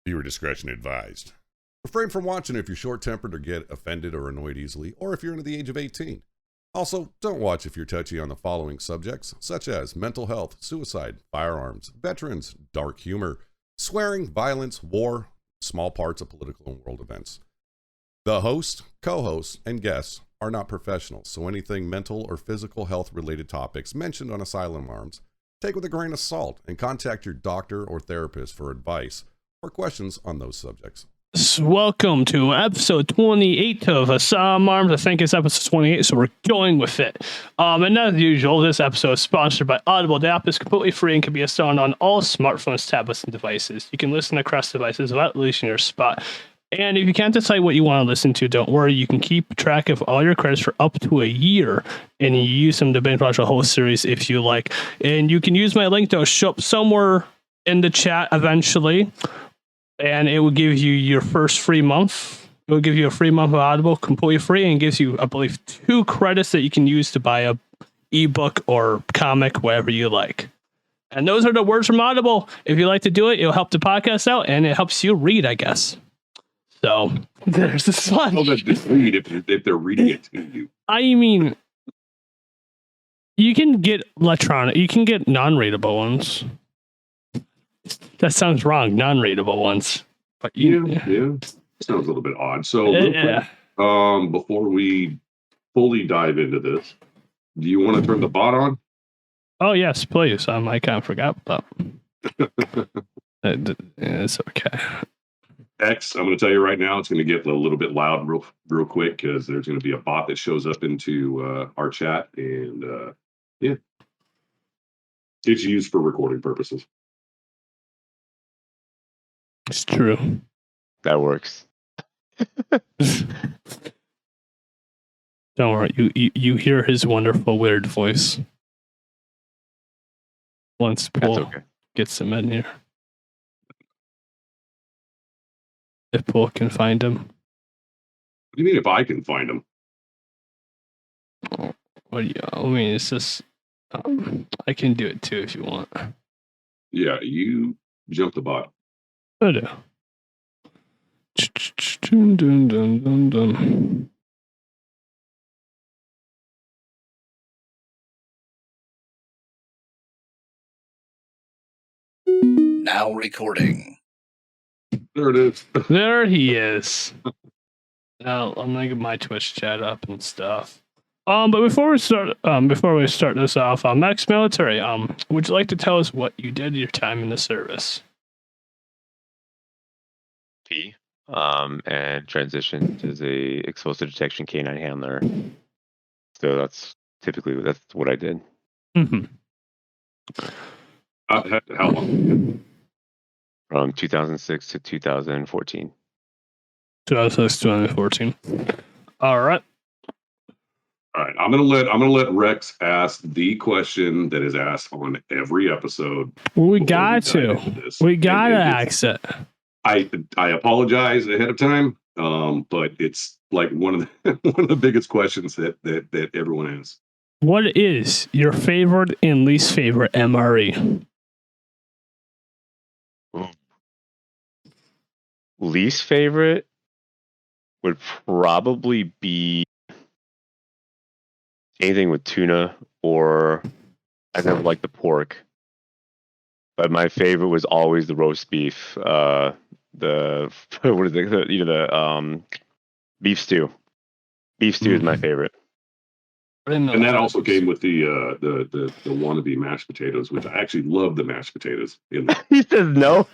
Viewer discretion advised. Refrain from watching if you're short-tempered or get offended or annoyed easily, or if you're under the age of 18. Also, don't watch if you're touchy on the following subjects, such as mental health, suicide, firearms, veterans, dark humor, swearing, violence, war, small parts of political and world events. The host, co-hosts, and guests are not professionals, so anything mental or physical health related topics mentioned on Asylum Arms, take with a grain of salt and contact your doctor or therapist for advice or questions on those subjects. Welcome to episode 28 of Asylum Arms. I think it's episode 28, so we're going with it. And as usual, this episode is sponsored by Audible. The app is completely free and can be installed on all smartphones, tablets, and devices. You can listen across devices without losing your spot. And if you can't decide what you want to listen to, don't worry. You can keep track of all your credits for up to a year, and you use them to binge watch a whole series if you like. And you can use my link to show up somewhere in the chat eventually. And it will give you your first free month. It will give you a free month of Audible, completely free, and gives you, I believe, 2 credits that you can use to buy a ebook or comic, whatever you like. And those are the words from Audible. If you like to do it, it'll help the podcast out, and it helps you read, I guess. So there's this one. Well, just read if they're reading it to you. I mean, you can get electronic. You can get non-readable ones. That sounds wrong. Non-readable ones. But Yeah. Sounds a little bit odd. So, real quick, before we fully dive into this, do you want to turn the bot on? Oh yes, please. I kind of forgot about that. It's okay. X, I'm going to tell you right now, it's going to get a little bit loud real quick because there's going to be a bot that shows up into our chat, and it's used for recording purposes. It's true. That works. Don't worry. You hear his wonderful weird voice once Paul gets him in here. If Paul can find him. What do you mean if I can find him? What do you? I mean, it's just. I can do it too if you want. Yeah, you jump the bot. I do. Dun, dun, dun, dun, dun. Now recording. There it is. There he is. Now I'm gonna get my Twitch chat up and stuff. But before we start this off, Max Military, would you like to tell us what you did your time in the service? And transitioned as a explosive detection canine handler. So that's what I did. Mm-hmm. How long? From 2006 to 2014. 2006 to 2014. All right. All right. I'm gonna let Rex ask the question that is asked on every episode. We got to. We gotta ask it. I apologize ahead of time, but it's like one of the biggest questions that everyone asks. What is your favorite and least favorite MRE? Least favorite would probably be anything with tuna, or I never liked the pork. But my favorite was always the roast beef. The beef stew. Beef stew is my favorite. And that also came with the wannabe mashed potatoes, which I actually love the mashed potatoes. He says no.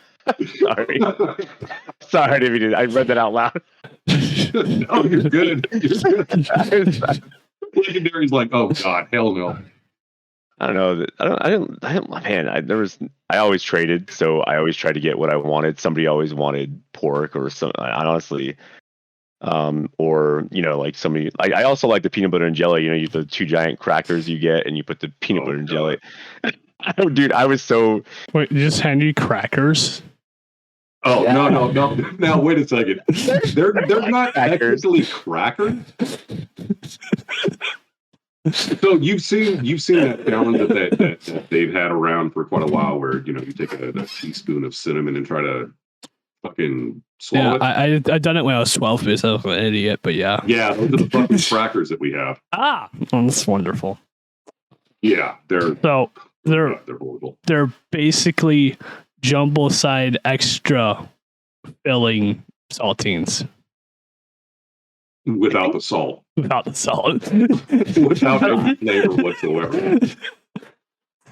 Sorry. Sorry if you did. I read that out loud. No, you're good. You're good. Legendary's like, oh God, hell no. I don't know. I always traded, so I always tried to get what I wanted. Somebody always wanted pork or something. Honestly, or like somebody. I also like the peanut butter and jelly. You the 2 giant crackers you get, and you put the peanut butter and jelly. Dude, I was so. Wait, you just hand you crackers? Oh yeah. No! Now wait a second. They're not technically crackers. So you've seen that challenge that they've had around for quite a while, where you take a teaspoon of cinnamon and try to fucking swallow it. I done it when I was 12 because I was an idiot, but yeah. Yeah, those are the fucking crackers that we have. Oh, that's wonderful. Yeah, they're horrible. They're basically jumbo side extra filling saltines. Without the salt. Without the salt. Without any flavor whatsoever.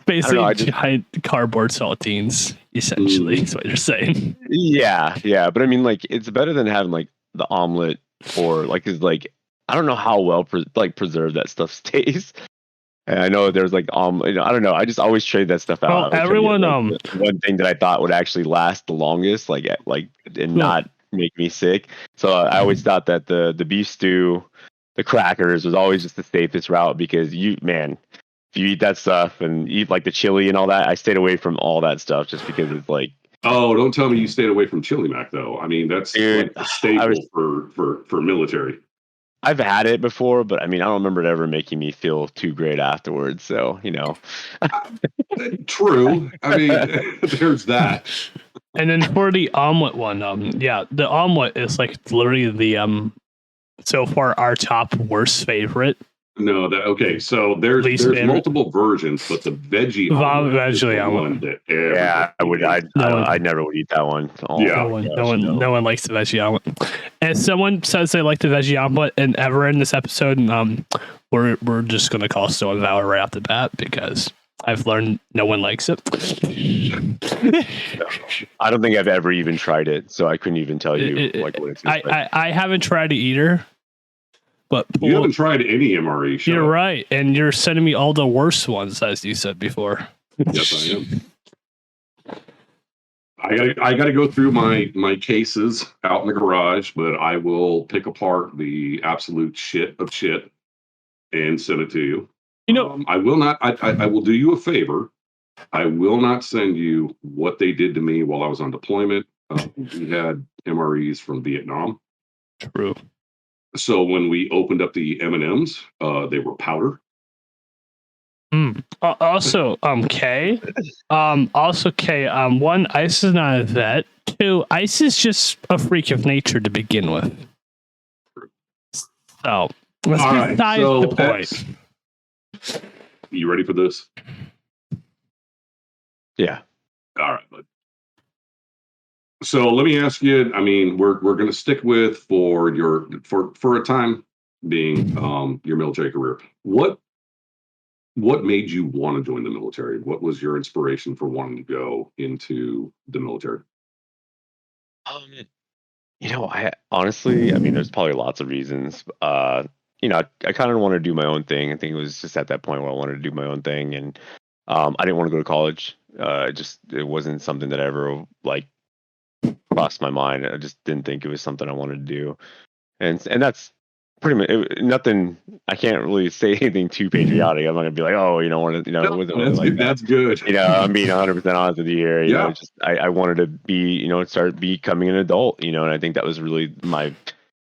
Basically, giant cardboard saltines, essentially, is what you're saying. Yeah. But I mean, like, it's better than having, like, the omelet or, like, is like, I don't know how well, preserved that stuff stays. And I know there's, like, I don't know. I just always trade that stuff out. Well, everyone, one thing that I thought would actually last the longest, and not make me sick. So I always thought that the beef stew, the crackers was always just the safest route because if you eat that stuff and eat like the chili and all that, I stayed away from all that stuff just because it's like. Oh, don't tell me you stayed away from chili mac though. I mean, that's like a staple for military. I've had it before, but I mean, I don't remember it ever making me feel too great afterwards. So, True. I mean, there's that. And then for the omelet one, the omelet is like literally the so far our top worst favorite. No, okay. So there's multiple versions, but the veggie omelet is the one that I never would eat that one. No one likes the veggie omelet. And someone says they like the veggie omelet, and ever in this episode, we're just gonna call Stone Valor right off the bat because I've learned no one likes it. I don't think I've ever even tried it, so I couldn't even tell you what it's like. I haven't tried it either. But you haven't tried any MRE. You're right, and you're sending me all the worst ones, as you said before. Yes, I am. I got to go through my cases out in the garage, but I will pick apart the absolute shit of shit and send it to you. I will not. I will do you a favor. I will not send you what they did to me while I was on deployment. We had MREs from Vietnam. True. So when we opened up the M&Ms, they were powder. Also, K. One, Ice is not a vet. Two, Ice is just a freak of nature to begin with. So let's besides the point. You ready for this? Yeah. All right, bud. So let me ask you. I mean, we're going to stick with for a time being your military career. What made you want to join the military? What was your inspiration for wanting to go into the military? I honestly, I mean, there's probably lots of reasons. I kind of wanted to do my own thing. I think it was just at that point where I wanted to do my own thing, and I didn't want to go to college. It wasn't something that ever crossed my mind. I just didn't think it was something I wanted to do, and that's pretty much nothing. I can't really say anything too patriotic. I'm not gonna be like, That's good. I'm being 100% honest with you here. I wanted to be, start becoming an adult. And I think that was really my.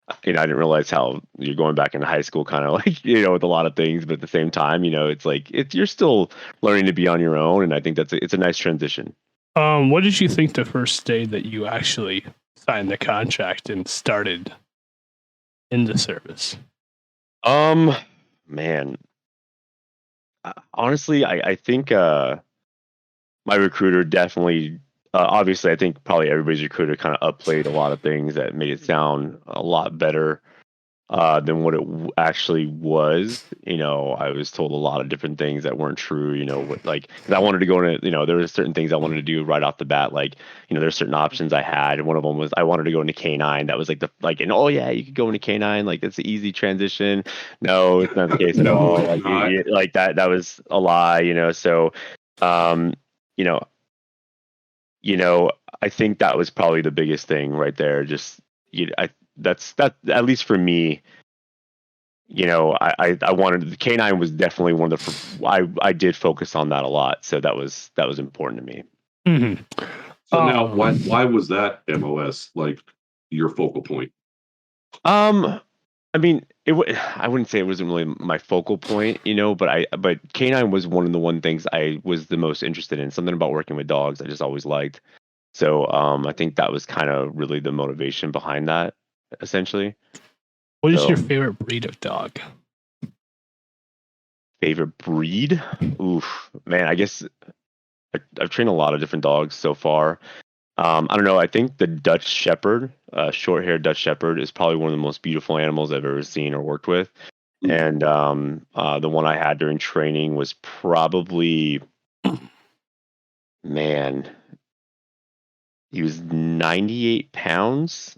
I didn't realize how you're going back into high school, kind of with a lot of things, but at the same time, it's like you're still learning to be on your own, and I think it's a nice transition. What did you think the first day that you actually signed the contract and started in the service? Man, honestly, I think my recruiter definitely, obviously, I think probably everybody's recruiter kind of upplayed a lot of things that made it sound a lot better than what it actually was. I was told a lot of different things that weren't true. Because I wanted to go into, there were certain things I wanted to do right off the bat. There's certain options I had, and one of them was I wanted to go into K9. That was you could go into K9. It's an easy transition. No, it's not the case at all. That was a lie. So, I think that was probably the biggest thing right there. Just that's at least for me. I wanted the K9 was definitely one of the. I did focus on that a lot, so that was important to me. Mm-hmm. So now, why was that MOS your focal point? I mean, I wouldn't say it wasn't really my focal point, but K9 was one of the things I was the most interested in. Something about working with dogs I just always liked. So I think that was kind of really the motivation behind that, essentially. What is So- your favorite breed of dog? Favorite breed? Oof, man, I guess I've trained a lot of different dogs so far. I don't know. I think the Dutch Shepherd, short-haired Dutch Shepherd, is probably one of the most beautiful animals I've ever seen or worked with. And the one I had during training was probably, man, he was 98 pounds,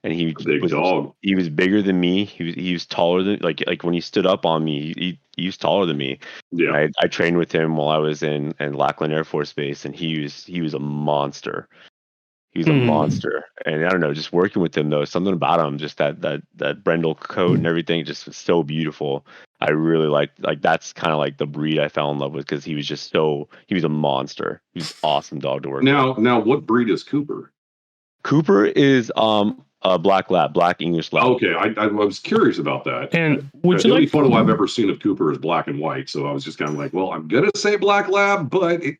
and he Big was dog. he was bigger than me. He was taller than like when he stood up on me, he was taller than me. Yeah. I trained with him while I was in Lackland Air Force Base, and he was a monster. He's a monster, and I don't know, just working with him though, something about him, just that brindle coat and everything, just was so beautiful. I really like that's kind of like the breed I fell in love with because he was a monster. He was an awesome dog to work with. Now, what breed is Cooper? Cooper is a black lab, black English lab. Okay, I was curious about that. And would The you only like? photo I've ever seen of Cooper is black and white, so I was just kind of like, well, I'm gonna say black lab, but it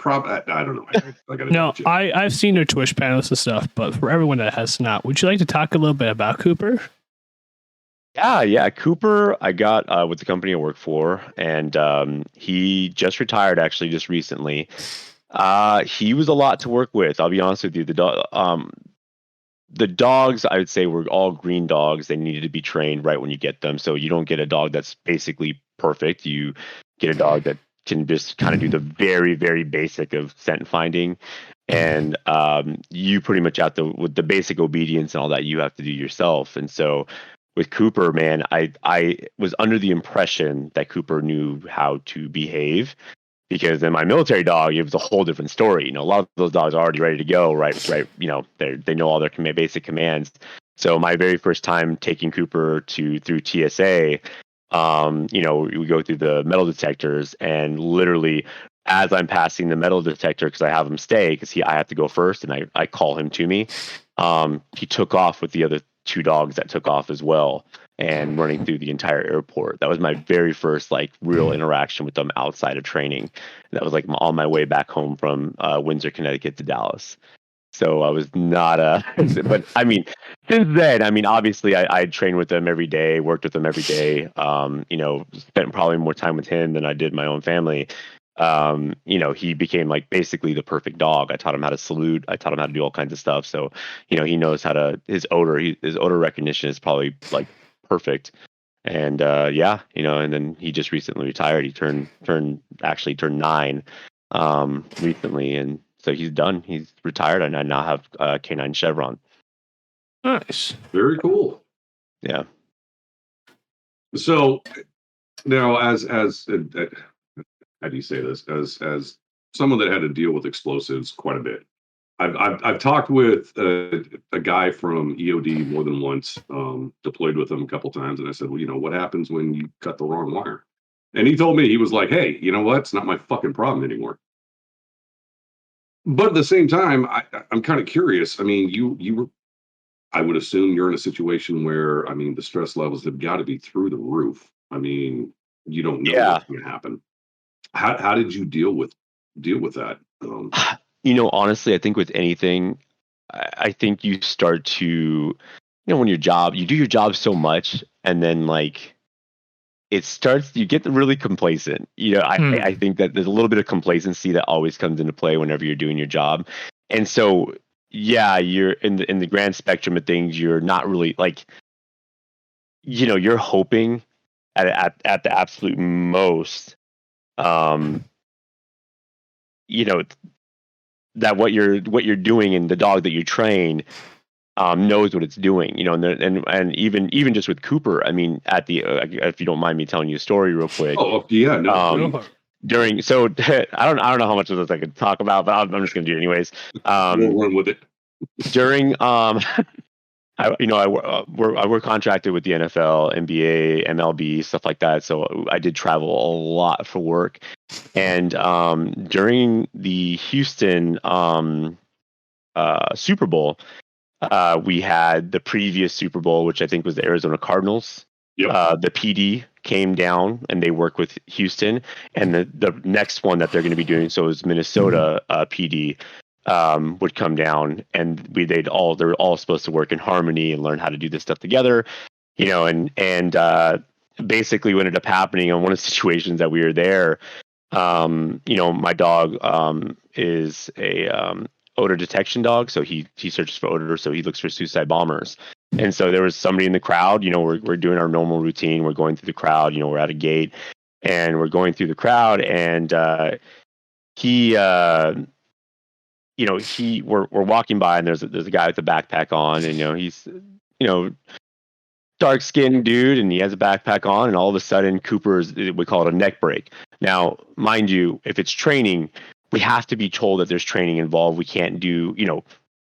I don't know. I gotta No, check. I've seen their Twitch panels and stuff, but for everyone that has not, would you like to talk a little bit about Cooper? Yeah. Cooper, I got with the company I work for, and he just retired actually just recently. He was a lot to work with. I'll be honest with you. The dogs, I would say, were all green dogs. They needed to be trained right when you get them. So you don't get a dog that's basically perfect. You get a dog that can just kind of do the very, very basic of scent finding. And you pretty much have to, with the basic obedience and all that, you have to do yourself. And so with Cooper, man, I was under the impression that Cooper knew how to behave. Because in my military dog, it was a whole different story. You know, a lot of those dogs are already ready to go, right? You know, they know all their basic commands. So my very first time taking Cooper through TSA, you know, we go through the metal detectors, and literally as I'm passing the metal detector, because I have him stay, because I have to go first, and I call him to me. He took off with the other two dogs that took off as well, and running through the entire airport. That was my very first like real interaction with them outside of training. That was like on my way back home from Windsor, Connecticut to Dallas. So I was not but I mean, since then, I mean, obviously I trained with them every day, worked with them every day. You know, spent probably more time with him than I did my own family. You know, he became like basically the perfect dog. I taught him how to salute. I taught him how to do all kinds of stuff. So, you know, he knows how to, his odor recognition is probably like perfect. And yeah, you know, and then he just recently retired. He turned 9 recently, and so he's done. He's retired, and I now have Canine Chevron. Nice. Very cool. Yeah. So now, as how do you say this? As someone that had to deal with explosives quite a bit, I've talked with a guy from EOD more than once, deployed with him a couple times, and I said, well, you know, what happens when you cut the wrong wire? And he told me, he was like, hey, you know what? It's not my fucking problem anymore. But at the same time, I'm kind of curious. I mean, you were, I would assume you're in a situation where, I mean, the stress levels have got to be through the roof. I mean, you don't know Yeah. what's going to happen. How did you deal with that? You know, honestly, I think with anything, I think you start to, you know, when you do your job so much, and then like you get really complacent. You know, I think that there's a little bit of complacency that always comes into play whenever you're doing your job. And so, yeah, you're in the grand spectrum of things, you're not really like, you know, you're hoping at the absolute most, you know, that what you're doing and the dog that you train knows what it's doing, you know, and even just with Cooper, I mean, at the if you don't mind me telling you a story real quick. Oh yeah, no. During I don't know how much of this I could talk about, but I'm just gonna do it anyways. We'll run with it. During I work contracted with the NFL, NBA, MLB, stuff like that. So I did travel a lot for work, and during the Houston Super Bowl, we had the previous Super Bowl, which I think was the Arizona Cardinals. Yep. The PD came down and they worked with Houston, and the next one that they're going to be doing, so is Minnesota PD. would come down, and they're all supposed to work in harmony and learn how to do this stuff together, and basically what ended up happening on one of the situations that we were there, my dog is a odor detection dog, so he searches for odor, so he looks for suicide bombers. And so there was somebody in the crowd, we're doing our normal routine, we're going through the crowd, we're at a gate, and we're going through the crowd, and we're walking by, and there's a guy with a backpack on, and he's dark skinned dude, and he has a backpack on, and all of a sudden we call it a neck break. Now, mind you, if it's training, we have to be told that there's training involved. We can't do,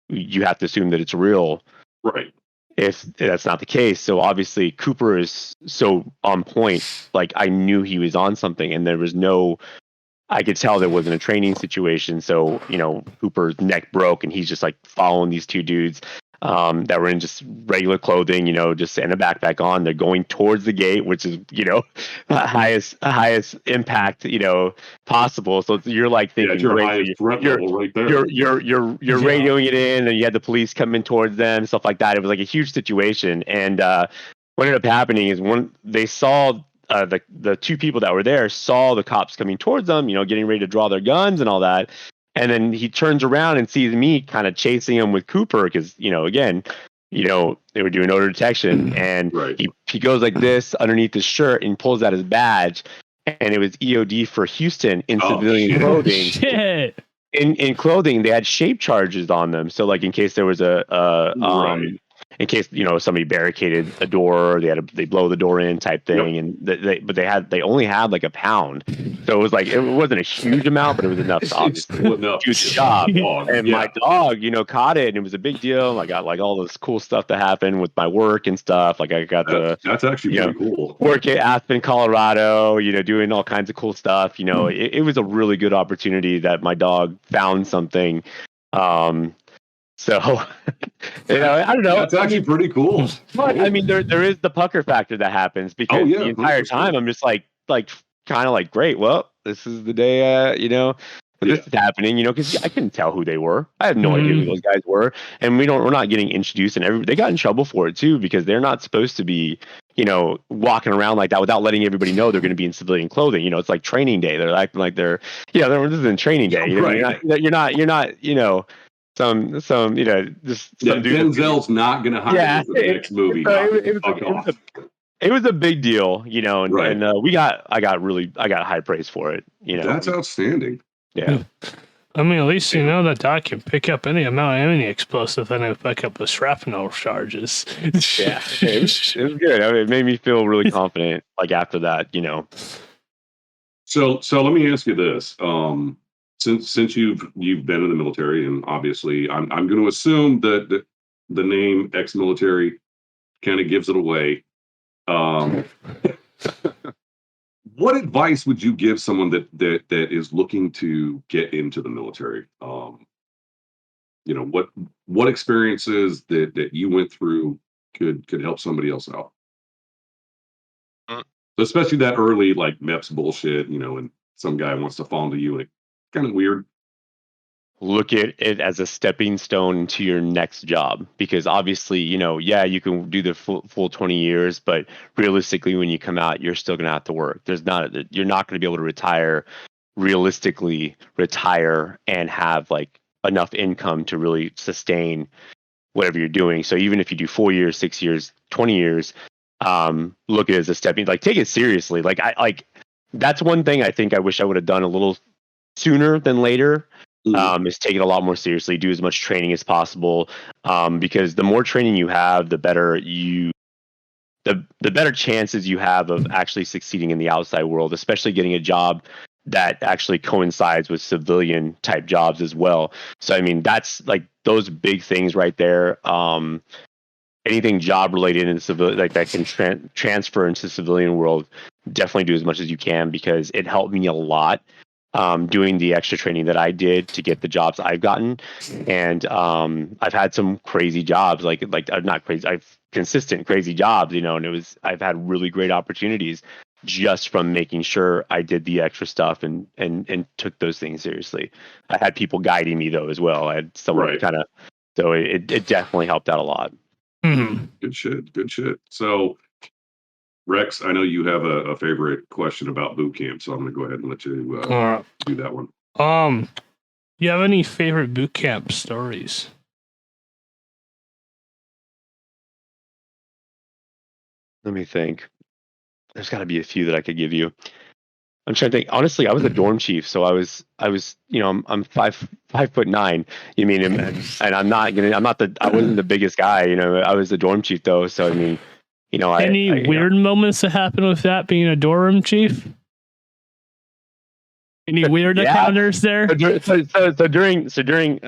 you have to assume that it's real. Right. If that's not the case. So obviously Cooper is so on point. Like, I knew he was on something, and I could tell there wasn't a training situation. So, Cooper's neck broke, and he's just like following these two dudes that were in just regular clothing, just and a backpack on. They're going towards the gate, which is, highest impact, possible. So you're like thinking, your highest threat level right there. You're radioing it in, and you had the police coming towards them, stuff like that. It was like a huge situation. And what ended up happening is they saw the two people that were there saw the cops coming towards them, getting ready to draw their guns and all that. And then he turns around and sees me kind of chasing him with Cooper because, again, they were doing odor detection. And right. he goes like this underneath his shirt and pulls out his badge. And it was EOD for Houston in civilian clothing. Shit. In clothing, they had shape charges on them. So, like, in case there was right. in case somebody barricaded a door, they blow the door in type thing. Yep. And they only had like a pound, so it was like it wasn't a huge amount, but it was enough to obviously do the job. And my dog, caught it, and it was a big deal. I got like all this cool stuff that happened with my work and stuff. Like I got that's actually pretty cool. Work at Aspen, Colorado. Doing all kinds of cool stuff. It was a really good opportunity that my dog found something. So, I don't know. That's actually pretty cool. But I mean, there is the pucker factor that happens because the entire 100%. Time I'm just like kind of like, great. Well, this is the day, this is happening, because I couldn't tell who they were. I had no idea who those guys were, and we're not getting introduced, and they got in trouble for it too because they're not supposed to be, walking around like that without letting everybody know they're going to be in civilian clothing. It's like training day. They're acting like this isn't training day. Right. You're not. Some just some dude. Denzel's not going to hire for the next movie. It was a big deal, and, right. and I got high praise for it. That's outstanding. Yeah. I mean, at least that doc can pick up any amount of any explosive and it'll pick up the shrapnel charges. Yeah, it was good. I mean, it made me feel really confident. Like after that, So let me ask you this. Since you've been in the military, and obviously I'm going to assume that the name ex-military kind of gives it away. What advice would you give someone that is looking to get into the military? What experiences that you went through could help somebody else out? Especially that early like MEPS bullshit, and some guy wants to fall into you, like kind of weird. Look at it as a stepping stone to your next job, because obviously, you can do the full 20 years, but realistically, when you come out, you're still going to have to work. You're not going to be able to realistically retire and have like enough income to really sustain whatever you're doing. So even if you do 4 years, 6 years, 20 years, look at it as a stepping, take it seriously. That's one thing I think I wish I would have done a little sooner than later. Is take it a lot more seriously, do as much training as possible, because the more training you have, the better the better chances you have of actually succeeding in the outside world, especially getting a job that actually coincides with civilian type jobs as well. So I mean, that's like those big things right there. Anything job related in civil, like that can transfer into civilian world, definitely do as much as you can, because it helped me a lot. Doing the extra training that I did to get the jobs I've gotten. And I've had some crazy jobs, not crazy, I've consistent crazy jobs, and I've had really great opportunities. just from making sure I did the extra stuff and took those things seriously. I had people guiding me though as well. I had someone kind of, so it definitely helped out a lot. Mm-hmm. Good shit. So Rex, I know you have a favorite question about boot camp, so I'm going to go ahead and let you do that one. You have any favorite boot camp stories? Let me think. There's got to be a few that I could give you. I'm trying to think. Honestly, I was a dorm chief, so I was, you know, I'm 5'9". You mean, and I wasn't the biggest guy. You know, I was the dorm chief though. So I mean, you know, any weird moments that happen with that being a dorm chief? Any weird encounters there? So during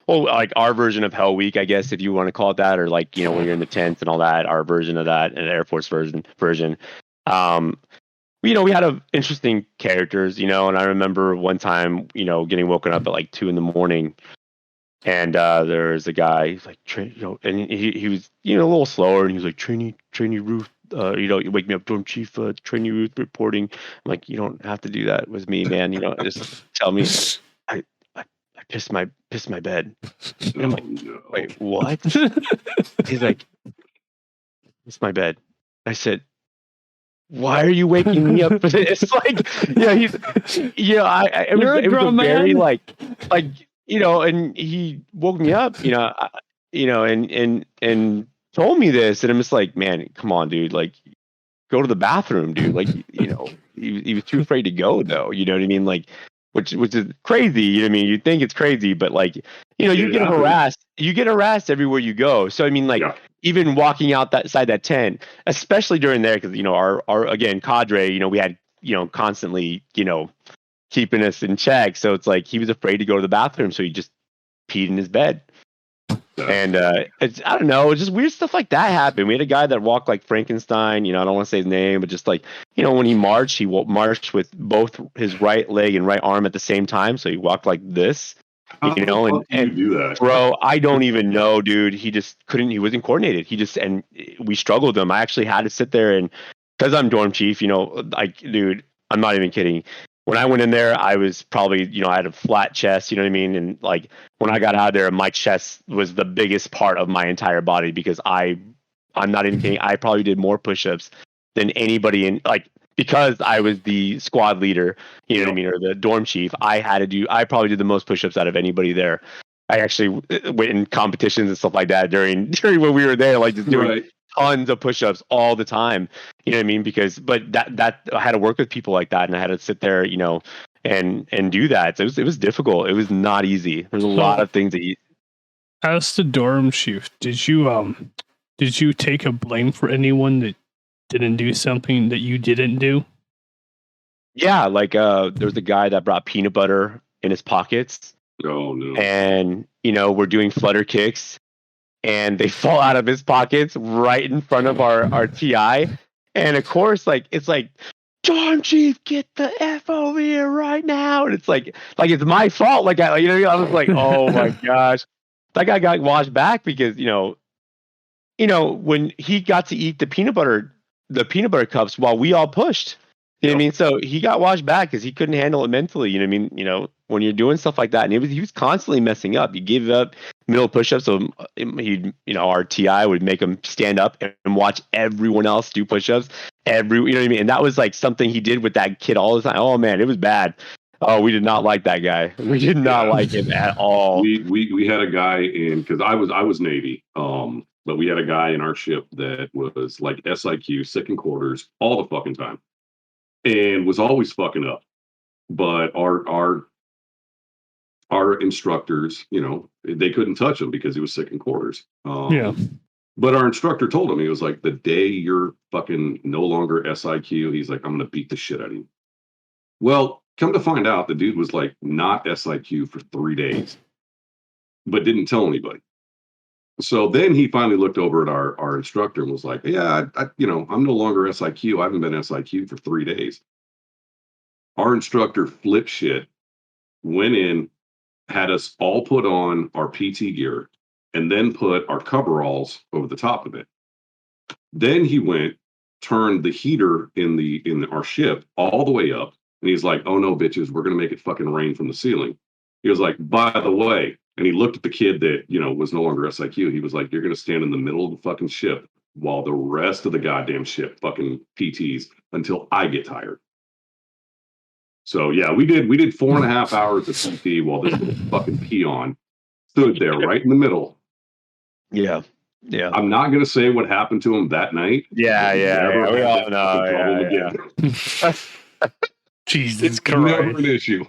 well, like our version of Hell Week, I guess, if you want to call it that, or like, you know, when you're in the tents and all that, our version of that, and Air Force version. You know, we had interesting characters, you know, and I remember one time, you know, getting woken up at like 2 a.m. and there's a guy, he's like, you know, and he was, you know, a little slower, and he was like, trainee Ruth, you know, you wake me up, dorm chief, trainee Ruth reporting. I'm like, you don't have to do that with me, man. You know, just tell me, I pissed my bed. And I'm like, no. Wait, what? He's like, it's my bed. I said, why are you waking me up for this? Like, yeah, it was a very like, you know, and he woke me up, you know, and told me this, and I'm just like, man, come on, dude, like, go to the bathroom, dude. Like, you know, he was too afraid to go though. You know what I mean? Like, which is crazy. You know what I mean? You think it's crazy, but like, you know, you get harassed. You get harassed everywhere you go. So I mean, like, even walking outside that tent, especially during there, because you know, our again cadre, you know, we had, you know, constantly, you know, keeping us in check. So it's like he was afraid to go to the bathroom, so he just peed in his bed. And it's, I don't know, just weird stuff like that happened. We had a guy that walked like Frankenstein, you know, I don't want to say his name, but just like, you know, when he marched marched with both his right leg and right arm at the same time. So he walked like this, you know, and do that? Bro, I don't even know, dude. He just couldn't, he wasn't coordinated. And we struggled with him. I actually had to sit there, and because I'm dorm chief, you know, like, dude, I'm not even kidding. When I went in there, I was probably, you know, I had a flat chest, you know what I mean? And like, when I got out of there, my chest was the biggest part of my entire body, because I'm not even kidding. I probably did more push-ups than anybody in, like, because I was the squad leader, you know what I mean, or the dorm chief. I probably did the most push-ups out of anybody there. I actually went in competitions and stuff like that during when we were there, like just doing tons of push-ups all the time. You know what I mean? But that I had to work with people like that, and I had to sit there, you know, and do that. So it was difficult. It was not easy. There's a lot of things that as the dorm chief, did you take a blame for anyone that didn't do something that you didn't do? Yeah, like there's a guy that brought peanut butter in his pockets. Oh no. And, you know, we're doing flutter kicks, and they fall out of his pockets right in front of our TI. And of course, like, it's like, dorm chief, get the F over here right now. And it's like it's my fault. Like, I was like, oh my gosh. That guy got washed back because, you know, when he got to eat the peanut butter cups while we all pushed. You know what I mean? So he got washed back because he couldn't handle it mentally. You know what I mean? You know, when you're doing stuff like that, and he was constantly messing up. He gave up middle push-ups, so he, you know, our TI would make him stand up and watch everyone else do push-ups. You know what I mean? And that was like something he did with that kid all the time. Oh man, it was bad. Oh, we did not like that guy. We did not like him at all. We had a guy in, because I was Navy, but we had a guy in our ship that was like SIQ, sick in quarters all the fucking time, and was always fucking up. But our instructors, you know, they couldn't touch him because he was sick in quarters. But our instructor told him, he was like, the day you're fucking no longer SIQ, he's like, I'm going to beat the shit out of you. Well, come to find out, the dude was like not SIQ for 3 days, but didn't tell anybody. So then he finally looked over at our instructor and was like, yeah, you know, I'm no longer SIQ. I haven't been SIQ for 3 days. Our instructor flipped shit, went in, had us all put on our PT gear, and then put our coveralls over the top of it. Then he went turned the heater in our ship all the way up, and he's like, "Oh no, bitches, we're gonna make it fucking rain from the ceiling." He was like, "By the way," and he looked at the kid that was no longer SIQ. He was like, "You're gonna stand in the middle of the fucking ship while the rest of the goddamn ship fucking PTs until I get tired." So yeah, we did 4.5 hours of PT while this little fucking peon stood there right in the middle. Yeah. I'm not gonna say what happened to him that night. Yeah. Never We had all that know. fucking problem again. Jesus It's Christ. never an issue.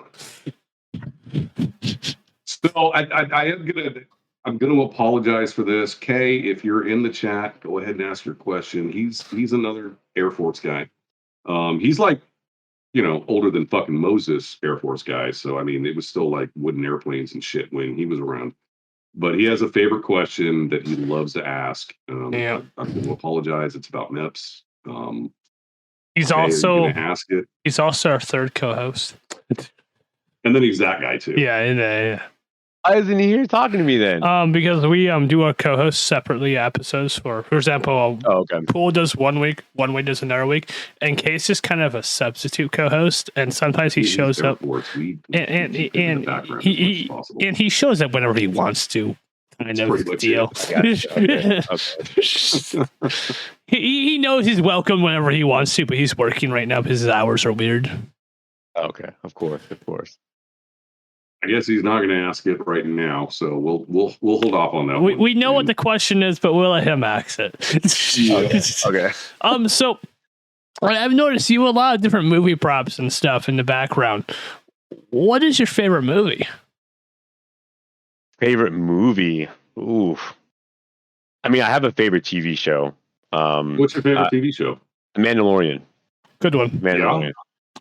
So I'm gonna apologize for this. Kay, if you're in the chat, go ahead and ask your question. He's another Air Force guy. He's like, older than fucking Moses Air Force guy. So I mean, it was still like wooden airplanes and shit when he was around. But he has a favorite question that he loves to ask. Yeah. I'm going to apologize. It's about MIPS. He's Kay, are you also gonna ask it, he's also our third co-host. and then he's that guy too. Yeah. Why isn't he here talking to me then? Because we do our co-hosts separately episodes for example, Okay. Pool does 1 week, 1 week does another week, and Case is kind of a substitute co-host, and sometimes he shows up and he shows up whenever he wants to, kind That's of pretty much deal. Okay. He knows he's welcome whenever he wants to, but he's working right now because his hours are weird. Okay. Of course. I guess he's not going to ask it right now, so we'll hold off on that. We know what the question is, but we'll let him ask it. Okay. So I've noticed you have a lot of different movie props and stuff in the background. What is your favorite movie? Favorite movie? Ooh. I mean, I have a favorite TV show. What's your favorite TV show? Mandalorian. Good one. Mandalorian. Yeah.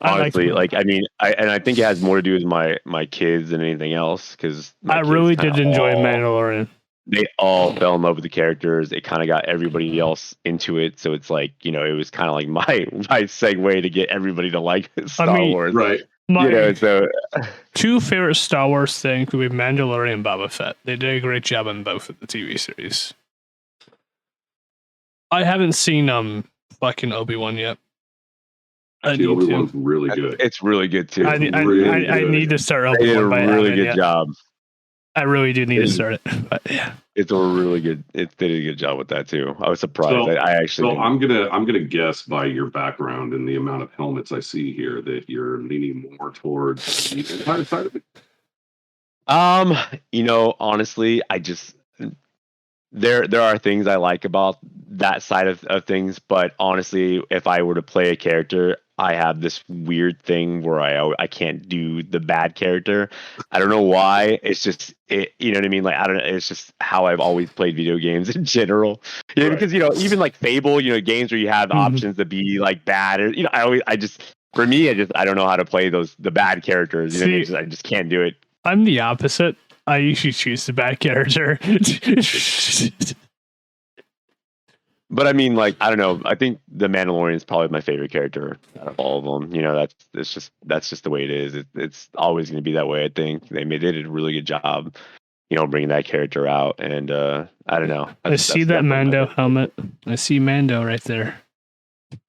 Honestly, I think it has more to do with my kids than anything else, because I really did enjoy Mandalorian. They all fell in love with the characters. It kind of got everybody else into it, so it's like, it was kind of like my segue to get everybody to like Star Wars, right? So two favorite Star Wars things would be Mandalorian and Boba Fett. They did a great job on both of the TV series. I haven't seen fucking Obi-Wan yet. Obi-Wan's really good. It's really good too. I need to start Obi-Wan. They did a really good job. I really do need to start it. But yeah, it's a really good. They did a good job with that too. I was surprised. I'm gonna guess by your background and the amount of helmets I see here that you're leaning more towards the entire side of it. Honestly, I just there are things I like about that side of things, but honestly, if I were to play a character, I have this weird thing where I can't do the bad character. I don't know why. It's just you know what I mean? Like, I don't know. It's just how I've always played video games in general. Right. Because even like Fable, games where you have options to be like bad, or for me, I don't know how to play the bad characters. I just can't do it. I'm the opposite. I usually choose the bad character. But I mean, like, I don't know. I think the Mandalorian is probably my favorite character out of all of them. That's just the way it is. It's always going to be that way. I think they did a really good job, bringing that character out. And I don't know. I see that Mando helmet. I see Mando right there.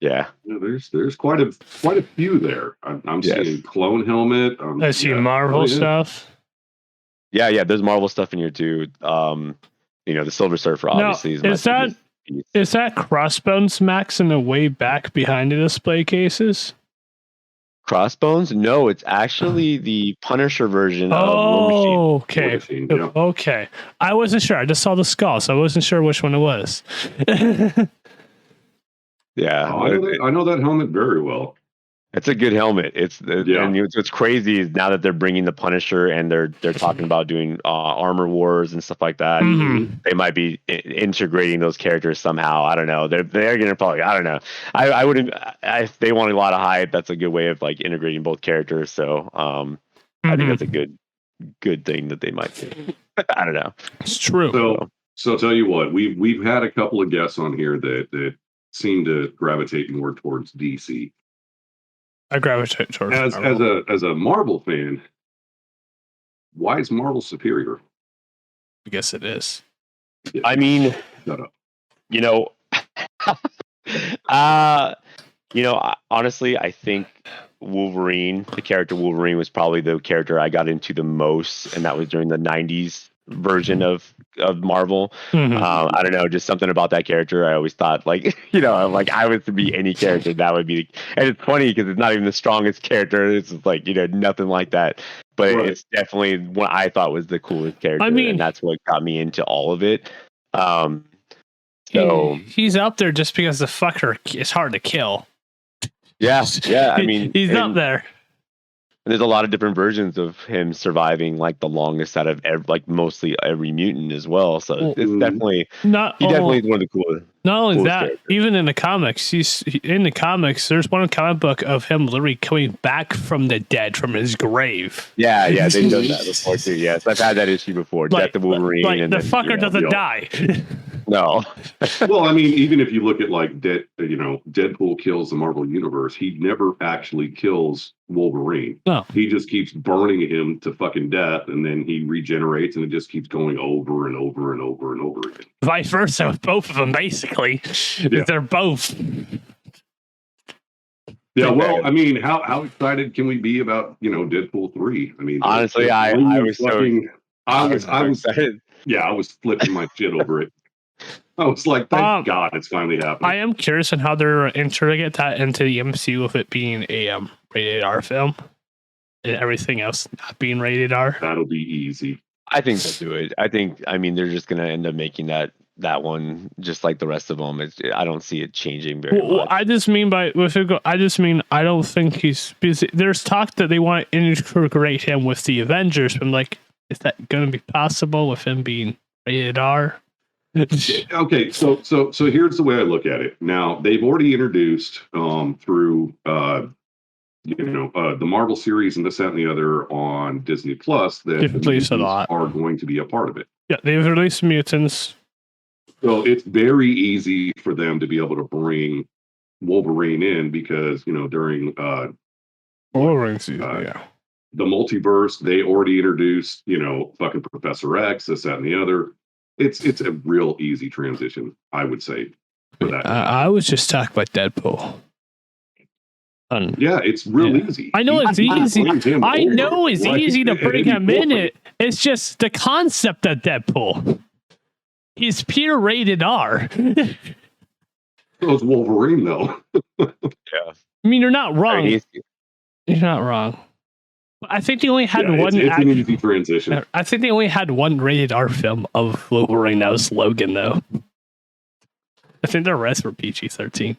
Yeah. There's quite a few there. I'm seeing clone helmet. I see Marvel stuff. Yeah. There's Marvel stuff in here too. The Silver Surfer obviously is that Crossbones Max in the way back behind the display cases? Crossbones? No, it's actually the Punisher version of War Machine. War Machine, yeah. Okay. I wasn't sure. I just saw the skull, so I wasn't sure which one it was. Yeah. I know that helmet very well. It's a good helmet. And what's crazy is now that they're bringing the Punisher and they're talking about doing armor wars and stuff like that. Mm-hmm. They might be integrating those characters somehow. I don't know. They're going to probably. I don't know. I wouldn't. If they want a lot of hype, that's a good way of like integrating both characters. So I think that's a good thing that they might do. I don't know. It's true. So tell you what, we've had a couple of guests on here that seem to gravitate more towards DC. I gravitate towards as a Marvel fan. Why is Marvel superior? I guess it is. I mean, shut up. Honestly, I think Wolverine, the character Wolverine, was probably the character I got into the most, and that was during the '90s version of Marvel. Mhm. I don't know, just something about that character. I always thought, like, like I was to be any character, that would be. And it's funny because it's not even the strongest character. It's like nothing like that. But Right. it's definitely what I thought was the coolest character, I mean- and that's what got me into all of it. So He's up there just because the fucker is hard to kill. yeah. I mean, he's up there. There's a lot of different versions of him surviving, like the longest out of mostly every mutant as well. So Well, it's definitely Not he all- definitely is one of the coolest. Not only coolest that, characters. even in the comics, in the comics. There's one comic book of him literally coming back from the dead from his grave. Yeah, they've done that before too. Yes, I've had that issue before. Death of Wolverine. Like and the then, fucker doesn't die. No. Well, I mean, even if you look at like Deadpool kills the Marvel Universe, he never actually kills Wolverine. No. He just keeps burning him to fucking death, and then he regenerates, and it just keeps going over and over and over and over again. Vice versa with both of them, basically. Yeah. They're both. Yeah, well, I mean, how excited can we be about Deadpool 3? I mean, Honestly, I was excited. Yeah, I was flipping my shit over it. I was like, thank God it's finally happening. I am curious on how they're integrating that into the MCU with it being a rated R film and everything else not being rated R. That'll be easy. I think they'll do it. I mean, they're just going to end up making that one just like the rest of them. I don't see it changing very much. I just mean I don't think he's busy. There's talk that they want to integrate him with the Avengers. But I'm like, is that going to be possible with him being rated R? Okay, so here's the way I look at it. Now they've already introduced through the Marvel series and this, that, and the other on Disney Plus that the mutants are going to be a part of it. Yeah, they've released mutants. So it's very easy for them to be able to bring Wolverine in because during Wolverine season, the multiverse, they already introduced fucking Professor X, this, that, and the other. It's a real easy transition, I would say, for that. I was just talking about Deadpool. Yeah, it's real easy. I know it's easy. I know it's easy to bring him in it. It's just the concept of Deadpool. He's pure rated R. So it's Wolverine, though. Yeah. I mean, you're not wrong. You're not wrong. I think they only had one. It's an easy transition. I think they only had one rated R film of Wolverine. That was Logan, though. I think the rest were PG-13.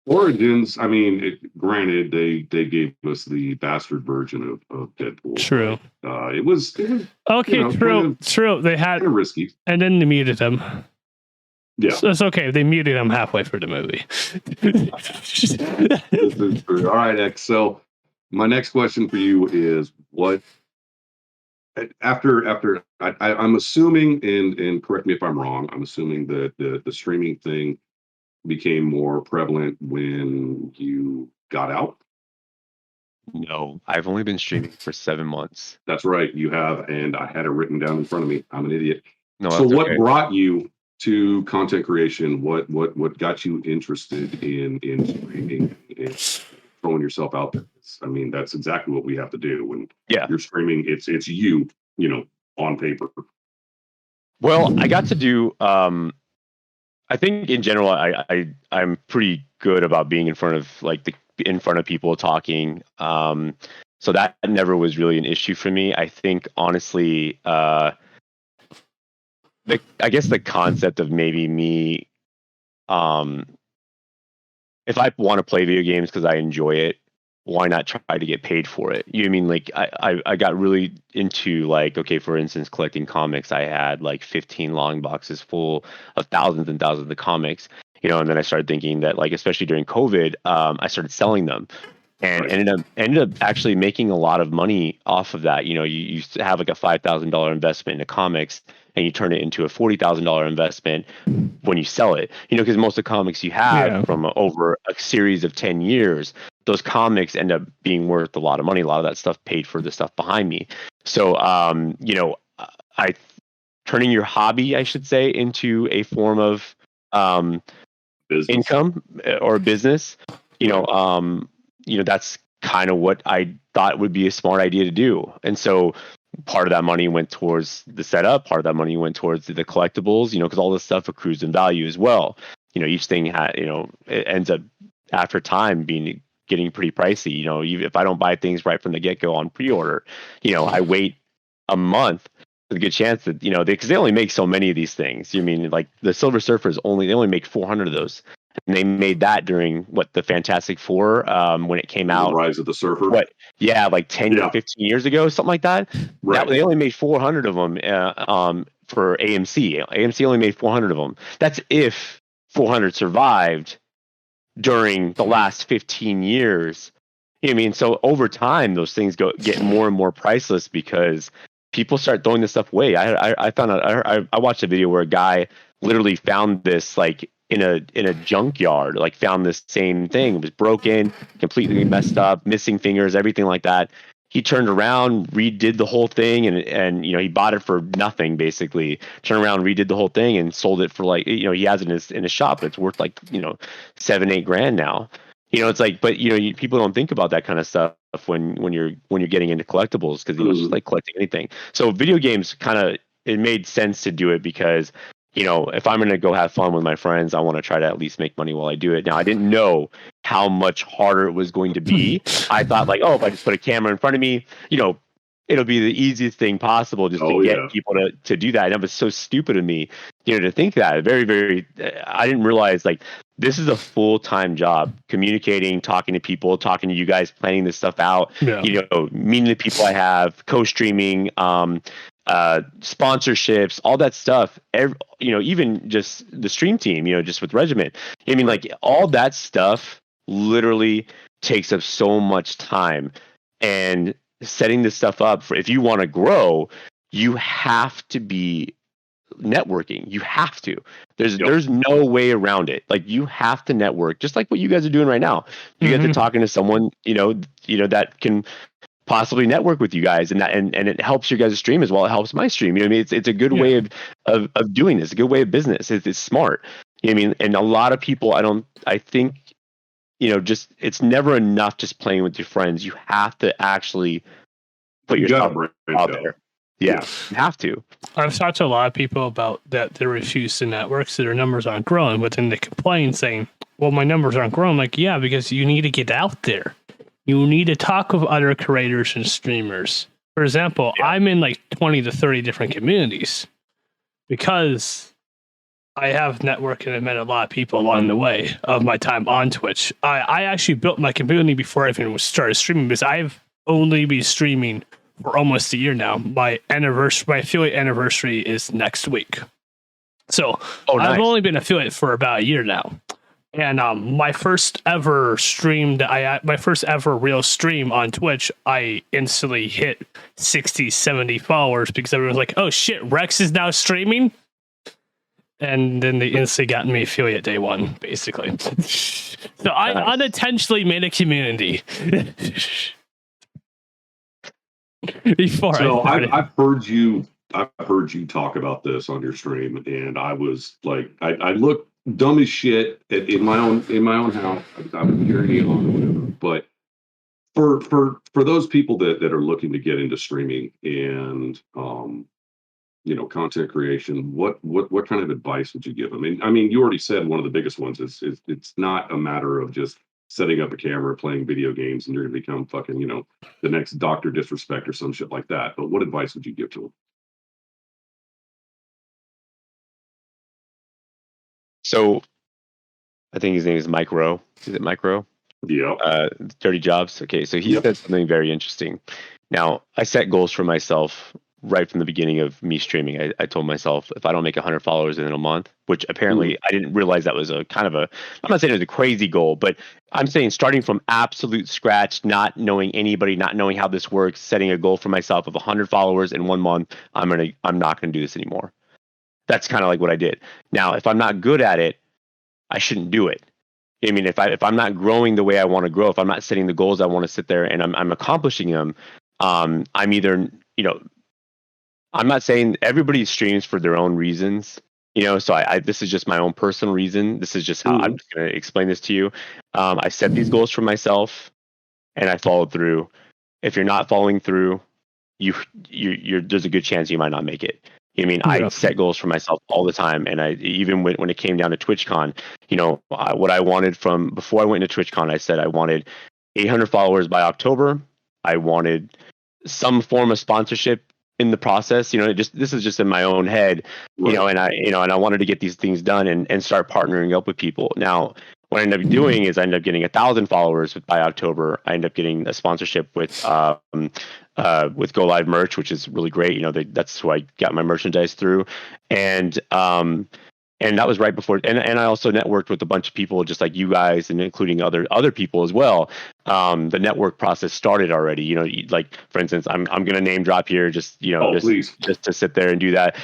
Origins. I mean, granted, they gave us the bastard version of Deadpool. True. It was okay. True. They had risky, and then they muted him. Yeah, so it's okay. They muted him halfway through the movie. This is true. All right, X. So my next question for you is what after I'm assuming, and correct me if I'm wrong, I'm assuming that the streaming thing became more prevalent when you got out. No, I've only been streaming for 7 months. That's right, you have, and I had it written down in front of me. I'm an idiot. No, so what okay. brought you to content creation? What got you interested in streaming and throwing yourself out there? I mean, that's exactly what we have to do when you're streaming. It's you on paper. Well, I got to do. I think in general, I'm pretty good about being in front of people talking. So that never was really an issue for me. I think honestly, I guess the concept of maybe me, if I want to play video games because I enjoy it, why not try to get paid for it? You know what I mean? Like I got really into for instance, collecting comics. I had 15 long boxes full of thousands and thousands of comics, and then I started thinking that especially during COVID, I started selling them and ended up actually making a lot of money off of that. You have a $5,000 investment into comics and you turn it into a $40,000 investment when you sell it, because most of the comics you have from over a series of 10 years, those comics end up being worth a lot of money. A lot of that stuff paid for the stuff behind me. So, turning your hobby, I should say, into a form of income or business, that's kind of what I thought would be a smart idea to do. And so part of that money went towards the setup, part of that money went towards the collectibles, because all this stuff accrues in value as well. Each thing it ends up after time getting pretty pricey. If I don't buy things right from the get-go on pre-order, I wait a month, with a good chance that because they only make so many of these things. Like the Silver Surfer they only make 400 of those, and they made that during the Fantastic Four when it came out. Rise of the Surfer. Like 10 or 15 years ago, something like that. Right. They only made 400 of them for AMC. AMC only made 400 of them. That's if 400 survived during the last 15 years. So over time, those things get more and more priceless because people start throwing this stuff away. I found out. I watched a video where a guy literally found this in a junkyard. Found this same thing. It was broken, completely messed up, missing fingers, everything like that. He turned around, redid the whole thing, and he bought it for nothing basically. Turned around, redid the whole thing, and sold it for he has it in his shop. It's worth $7-8 grand now. It's but people don't think about that kind of stuff when you're getting into collectibles because it's just like collecting anything. So video games it made sense to do it because if I'm going to go have fun with my friends, I want to try to at least make money while I do it. Now, I didn't know how much harder it was going to be. I thought if I just put a camera in front of me, it'll be the easiest thing possible just to get people to do that. And it was so stupid of me, to think that. Very, very, I didn't realize this is a full-time job, communicating, talking to people, talking to you guys, planning this stuff out, meeting the people I have, co-streaming, sponsorships, all that stuff, even just the stream team, just with Regiment. All that stuff literally takes up so much time, and setting this stuff up if you want to grow, you have to be networking. You have to. There's no way around it. You have to network, just like what you guys are doing right now. You guys are talking to someone, that can possibly network with you guys, and it helps your guys' stream as well. It helps my stream. It's a good way of doing this. A good way of business. It's smart. And a lot of people, I think, it's never enough just playing with your friends. You have to actually put yourself out there. Yeah, you have to. I've talked to a lot of people about that. They refuse to network, so their numbers aren't growing. But then they complain, saying, "Well, my numbers aren't growing." Yeah, because you need to get out there. You need to talk with other creators and streamers. For example, I'm in 20 to 30 different communities because I have networked and I met a lot of people along the way of my time on Twitch. I actually built my community before I even started streaming because I've only been streaming for almost a year now. My affiliate anniversary is next week. So nice. I've only been affiliate for about a year now. And my first ever real stream on Twitch, I instantly hit 60, 70 followers because everyone's like, oh shit, Rex is now streaming? And then they instantly got me affiliate day one, basically. So I unintentionally made a community. I've heard you talk about this on your stream, and I was I look dumb as shit in my own house. I was hearing you on or whatever. But for those people that are looking to get into streaming and content creation, what kind of advice would you give them? I mean, you already said one of the biggest ones is it's not a matter of just setting up a camera, playing video games, and you're going to become fucking, the next Dr. Disrespect or some shit like that. But what advice would you give to them? So I think his name is Mike Rowe. Is it Mike Rowe? Yeah. Dirty Jobs. Okay. So he said something very interesting. Now, I set goals for myself right from the beginning of me streaming. I told myself if I don't make 100 followers in a month, which apparently I didn't realize that was a kind of I'm not saying it was a crazy goal, but I'm saying starting from absolute scratch, not knowing anybody, not knowing how this works, setting a goal for myself of 100 followers in 1 month, I'm not going to do this anymore. That's kind of like what I did. Now, if I'm not good at it, I shouldn't do it. If I'm not growing the way I want to grow, if I'm not setting the goals I want to sit there and I'm accomplishing them, I'm either, I'm not saying everybody streams for their own reasons. So I this is just my own personal reason. This is just how I'm just going to explain this to you. I set these goals for myself, and I followed through. If you're not following through, you're there's a good chance you might not make it. I set goals for myself all the time, and I even when it came down to TwitchCon, what I wanted from before I went into TwitchCon, I said I wanted 800 followers by October. I wanted some form of sponsorship in the process. This is just in my own head, and I wanted to get these things done and start partnering up with people. Now, what I ended up doing is I ended up getting 1,000 followers by October. I ended up getting a sponsorship with Go Live Merch, which is really great. That's who I got my merchandise through, and that was right before. And I also networked with a bunch of people, just like you guys, and including other people as well. The network process started already. Like for instance, I'm going to name drop here, just to sit there and do that.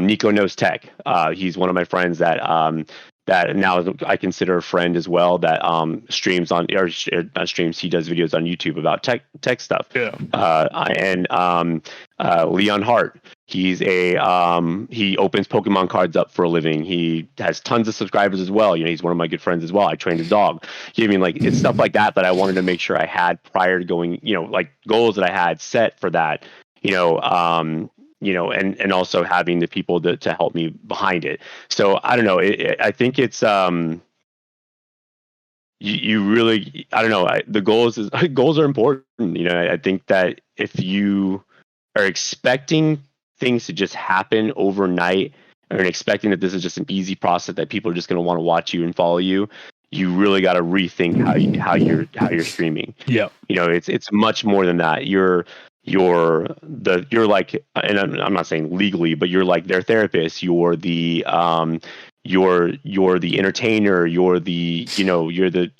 Nico Knows Tech. He's one of my friends that now I consider a friend as well, that streams on, or not streams, he does videos on YouTube about tech stuff. Yeah. Leon Hart, he's he opens Pokemon cards up for a living. He has tons of subscribers as well. He's one of my good friends as well. I trained his dog. It's stuff like that I wanted to make sure I had prior to going, like goals that I had set for that, and also having the people to help me behind it. So I don't know. I think it's you really, I don't know. The goals are important. I think that if you are expecting things to just happen overnight, or expecting that this is just an easy process that people are just going to want to watch you and follow you, you really got to rethink how you're streaming. Yeah, it's much more than that. You're like, and I'm not saying legally, but you're like their therapist. You're the you're the entertainer. You're the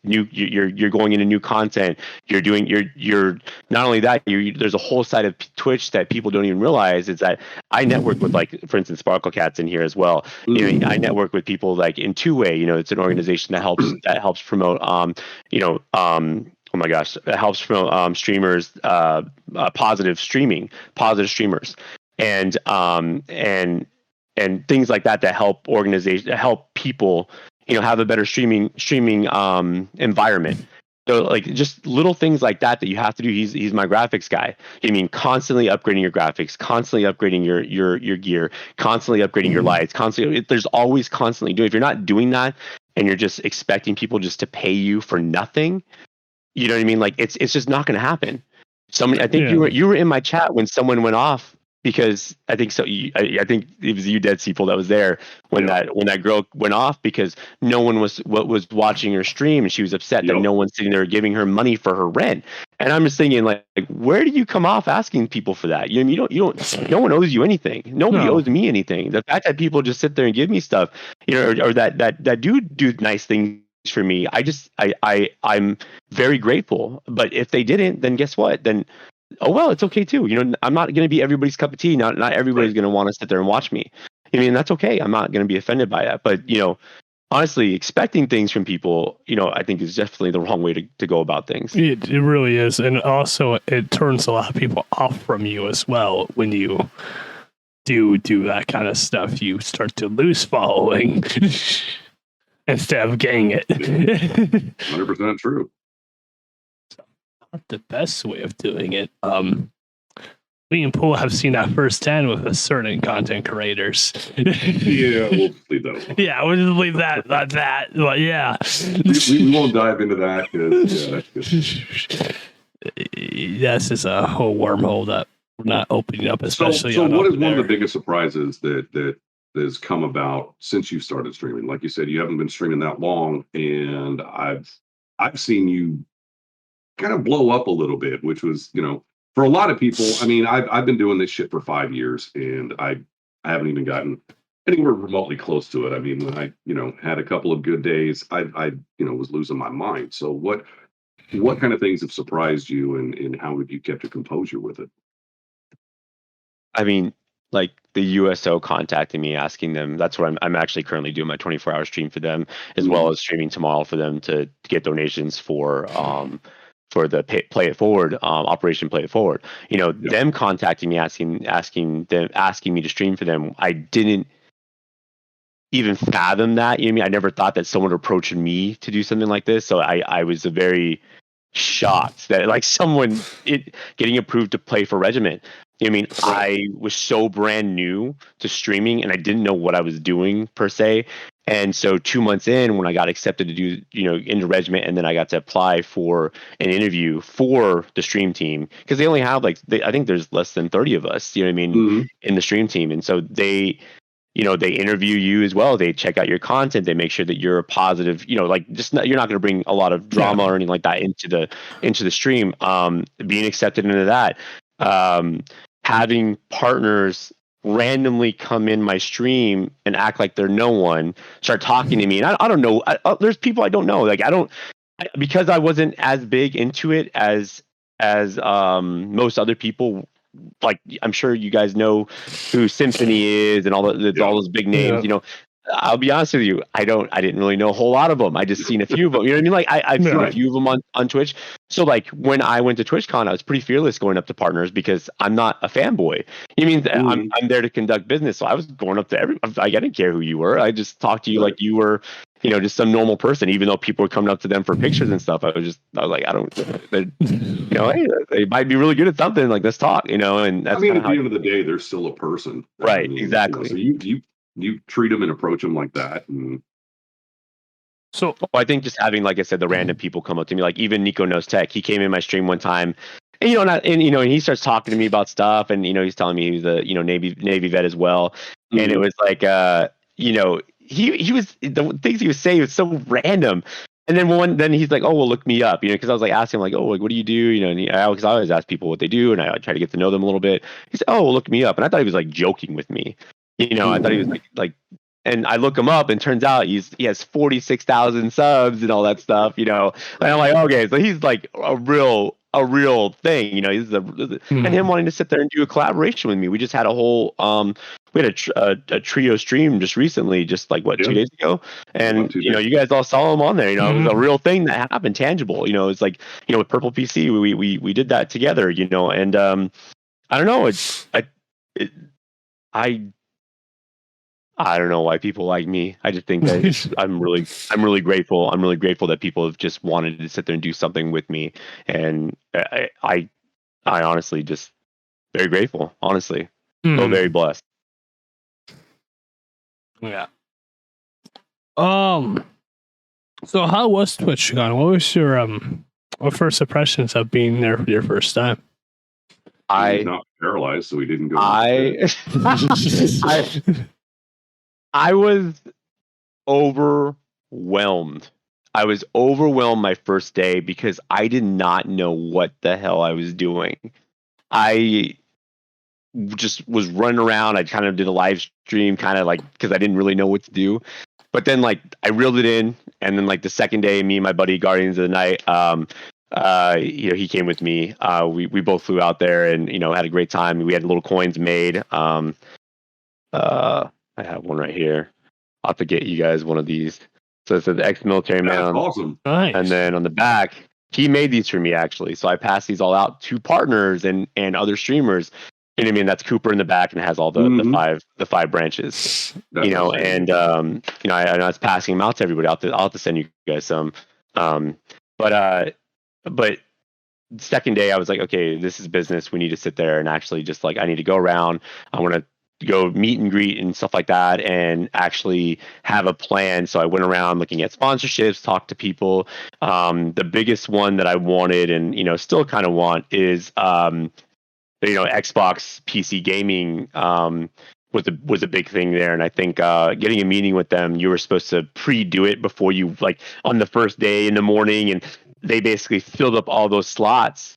you're going into new content. You're not only that. There's a whole side of Twitch that people don't even realize is that I network with, like for instance, Sparkle Cat's in here as well. I network with people like in Two Way. It's an organization that helps promote oh my gosh, it helps promote streamers, positive streamers, and things like that help help people, have a better streaming environment. So like just little things like that you have to do. He's my graphics guy. Constantly upgrading your graphics, constantly upgrading your gear, constantly upgrading your lights, constantly. There's always constantly doing. If you're not doing that and you're just expecting people just to pay you for nothing, you know what I mean? Like it's just not going to happen. I think you were in my chat when someone went off, because I think so. I think it was you, Dead Seaple, that was there when that girl went off because no one was watching her stream, and she was upset that no one's sitting there giving her money for her rent. And I'm just thinking, like where do you come off asking people for that? You don't. No one owes you anything. Nobody owes me anything. The fact that people just sit there and give me stuff, or that do nice things for me, I'm very grateful. But if they didn't, then guess what? Then oh well, it's okay too. I'm not going to be everybody's cup of tea. Not everybody's going to want to sit there and watch me. That's okay. I'm not going to be offended by that. But honestly, expecting things from people, I think is definitely the wrong way to go about things. It really is, and also it turns a lot of people off from you as well when you do that kind of stuff. You start to lose following instead of getting it. 100% true. Not the best way of doing it. Me and Paul have seen that firsthand with certain content creators. Yeah, we'll leave that alone. Yeah, we'll just leave that at that. But yeah, we won't dive into that because this is a whole wormhole that we're not opening up, especially. So what is one of the biggest surprises that has come about since you started streaming? Like you said, you haven't been streaming that long, and I've seen you kind of blow up a little bit, which was, for a lot of people. I mean, I've been doing this shit for 5 years, and I haven't even gotten anywhere remotely close to it. I mean, when I, had a couple of good days, I was losing my mind. So what kind of things have surprised you, and how have you kept your composure with it? I mean, like the USO contacting me, asking them. That's what I'm actually currently doing my 24-hour stream for them, as well as streaming tomorrow for them to get donations for the Play It Forward Operation Play It Forward. Them contacting me, asking me to stream for them. I didn't even fathom that. You know what I mean? I never thought that someone would approach me to do something like this. So I was a very shocked that like someone getting approved to play for Regiment. I mean, I was so brand new to streaming and I didn't know what I was doing per se. And so 2 months in, when I got accepted to do, into Regiment, and then I got to apply for an interview for the stream team, because they only have I think there's less than 30 of us, you know what I mean, in the stream team. And so they interview you as well. They check out your content. They make sure that you're a positive, you're not going to bring a lot of drama or anything like that into the stream. Being accepted into that, having partners randomly come in my stream and act like they're no one, start talking to me. And I don't know. There's people I don't know. Because I wasn't as big into it as most other people. Like, I'm sure you guys know who Symphony is and all those big names. I'll be honest with you, I didn't really know a whole lot of them. I just seen a few of them. You know what I mean? Like I've seen a few of them on Twitch. So like when I went to TwitchCon, I was pretty fearless going up to partners because I'm not a fanboy. You mean I'm there to conduct business. So I was going up to everyone. I didn't care who you were. I just talked to you like you were, just some normal person, even though people were coming up to them for pictures and stuff. I was like, hey, they might be really good at something. Like, let's talk, and that's at the end of the day, they're still a person. Right. Exactly. So you treat them and approach them like that. And so I think just having, like I said, the random people come up to me, like even Nico Knows Tech, he came in my stream one time and, and he starts talking to me about stuff and, he's telling me he's a, Navy vet as well. And it was like, he was, the things he was saying was so random. And then he's like, oh, well, look me up, because I was like asking him like, oh, like, what do you do? And because I always ask people what they do and I try to get to know them a little bit. He said, oh, well, look me up. And I thought he was like joking with me. I thought he was like, and I look him up and turns out he has 46,000 subs and all that stuff, and I'm like, okay, so he's like a real thing, he's and him wanting to sit there and do a collaboration with me. We just had a whole, we had a trio stream just recently, just like 2 days ago. And, you guys all saw him on there, it was a real thing that happened, tangible, it's like, with Purple PC, we did that together, and, I don't know, I don't know why people like me. I just think that I'm really grateful. I'm really grateful that people have just wanted to sit there and do something with me. And I honestly just very grateful, honestly. So very blessed. Yeah. So how was TwitchCon? What was your what first impressions of being there for your first time? He's not paralyzed, so he didn't go. I was overwhelmed. I was overwhelmed my first day because I did not know what the hell I was doing. I just was running around. I kind of did a live stream, kind of like, because I didn't really know what to do. But then like I reeled it in, and then like the second day, me and my buddy Guardians of the Night, he came with me. We both flew out there and had a great time. We had little coins made. I have one right here. I'll have to get you guys one of these. So it says xmilitaryman. That's awesome. Nice. And then on the back, he made these for me actually. So I passed these all out to partners and other streamers. You know what I mean? That's Cooper in the back and has all the five branches. That's and I was passing them out to everybody. I'll have to send you guys some. But second day I was like, okay, this is business. We need to sit there and actually just like I need to go around. I want to go meet and greet and stuff like that and actually have a plan. So I went around looking at sponsorships, talked to people. The biggest one that I wanted and still kind of want is Xbox PC gaming was a big thing there. And I think getting a meeting with them, you were supposed to pre-do it before you, like on the first day in the morning, and they basically filled up all those slots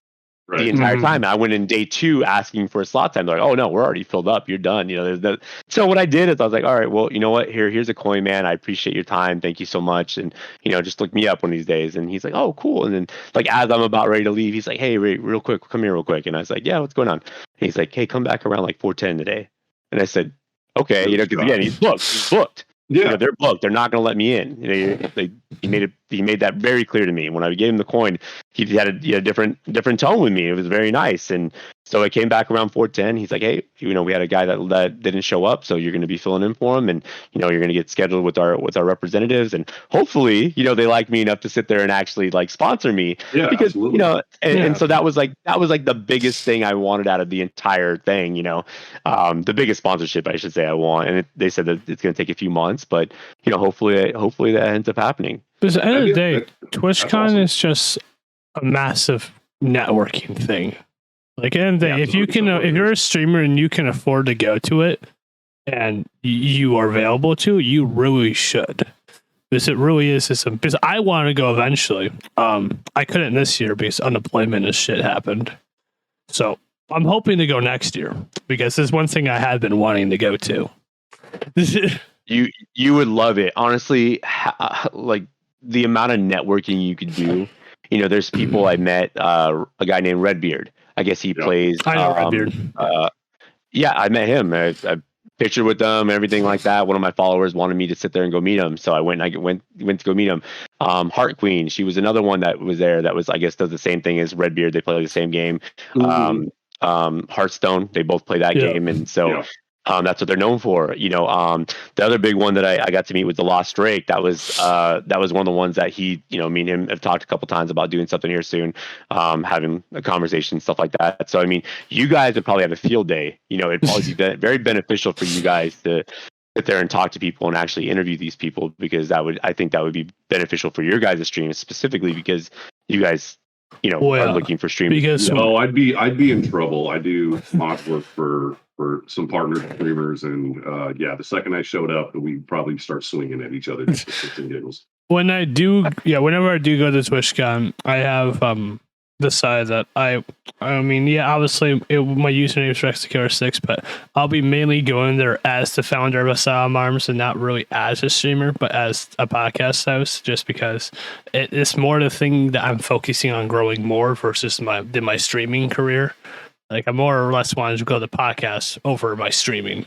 the entire time. I went in day 2 asking for a slot time. They're like, oh no, we're already filled up. You're done. So what I did is I was like, all right, well, you know what? Here's a coin, man. I appreciate your time. Thank you so much. And, just look me up one of these days. And he's like, oh, cool. And then like, as I'm about ready to leave, he's like, hey, Ray, real quick, come here real quick. And I was like, yeah, what's going on? And he's like, hey, come back around like 4:10 today. And I said, okay, because again, he's booked. Yeah, they're booked. They're not going to let me in. He made that very clear to me. When I gave him the coin, he had a different tone with me. It was very nice. And So it came back around 4:10. He's like, hey, we had a guy that didn't show up, so you're going to be filling in for him, and you're going to get scheduled with our representatives, and hopefully, they like me enough to sit there and actually like sponsor me. Yeah, because absolutely. and so that was like the biggest thing I wanted out of the entire thing. The biggest sponsorship I should say I want, and they said that it's going to take a few months, but hopefully that ends up happening. Because at the end of the day, TwitchCon awesome. is just a massive networking thing. Like, at the end of the day, if you're a streamer and you can afford to go to it and you are available to, you really should. Because it really is because I want to go eventually. I couldn't this year because unemployment and shit happened. So I'm hoping to go next year because there's one thing I have been wanting to go to. You would love it, honestly. Like the amount of networking you could do. There's people I met. A guy named Redbeard. I guess he plays. I know Redbeard. Yeah, I met him. I pictured with them and everything like that. One of my followers wanted me to sit there and go meet him, so I went to go meet him. Heart Queen, she was another one that was there. That was, I guess, does the same thing as Redbeard. They play the same game. Hearthstone. They both play that game, and so. That's what they're known for. The other big one that I got to meet was the Lost Drake. That was one of the ones that he, me and him have talked a couple times about doing something here soon, having a conversation, stuff like that. So, I mean, you guys would probably have a field day. It'd probably be very beneficial for you guys to sit there and talk to people and actually interview these people, because I think that would be beneficial for your guys' stream specifically, because you guys, are looking for streamers. Because I'd be in trouble. I do mod work for some partner streamers, and the second I showed up, we probably start swinging at each other just for shits and giggles. Whenever I do go to TwitchCon, I have decided that obviously my username is Rexicure6, but I'll be mainly going there as the founder of Asylum Arms and not really as a streamer, but as a podcast host, just because it's more the thing that I'm focusing on growing more versus my streaming career. Like, I more or less wanted to go to the podcast over my streaming.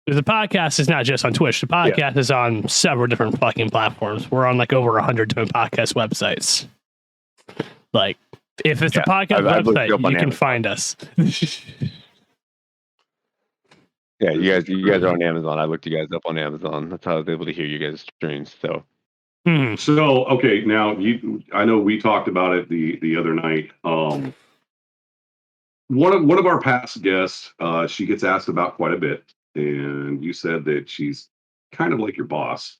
The podcast is not just on Twitch. The podcast is on several different fucking platforms. We're on like over 100 different podcast websites. Like, if it's a podcast website, you can find us. Yeah, you guys are on Amazon. I looked you guys up on Amazon. That's how I was able to hear you guys' streams. So, So okay, now I know we talked about it the other night. One of our past guests, she gets asked about quite a bit, and you said that she's kind of like your boss.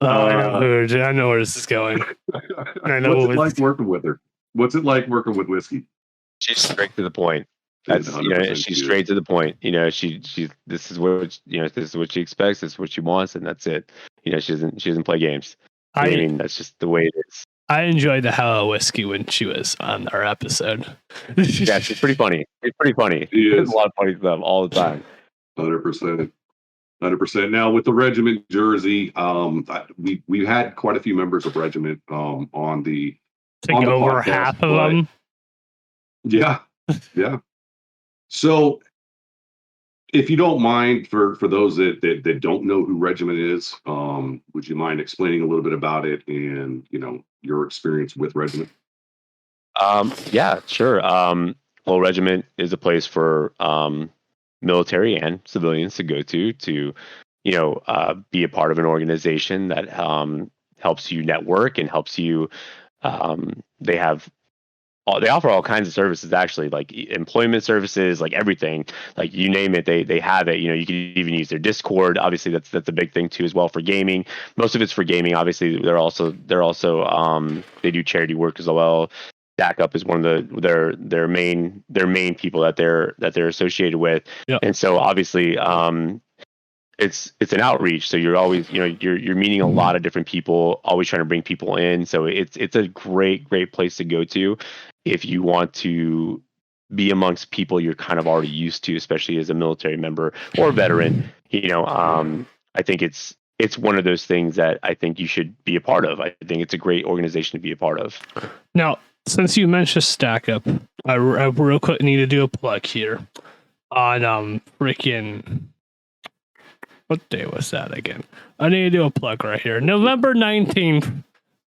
I know where this is going. I know what's it like working with her? What's it like working with Whiskey? She's straight to the point. That's she's straight to the point. This is what she expects. This is what she wants, and that's it. She doesn't play games. I mean, that's just the way it is. I enjoyed the Hello Whiskey when she was on our episode. Yeah, she's pretty funny. She does a lot of funny stuff all the time. 100%. Now with the Regiment jersey, we had quite a few members of Regiment on the. I think over half of them. Yeah. So, if you don't mind, for those that don't know who Regiment is, would you mind explaining a little bit about it and your experience with Regiment? Yeah, sure. Well, Regiment is a place for military and civilians to go to be a part of an organization that helps you network and helps you. They offer all kinds of services, actually, like employment services, like everything, like you name it, they have it. You can even use their Discord. Obviously, that's a big thing too, as well, for gaming. Most of it's for gaming. Obviously, they're also they do charity work as well. Stack Up is one of their main people that they're associated with. Yep. And so obviously it's an outreach. So you're always, you're meeting a lot of different people, always trying to bring people in. So it's a great place to go to if you want to be amongst people you're kind of already used to, especially as a military member or veteran. I think it's one of those things that I think you should be a part of. I think it's a great organization to be a part of. Now, since you mentioned Stack Up, I real quick need to do a plug here on freaking. What day was that again? I need to do a plug right here. November 19th,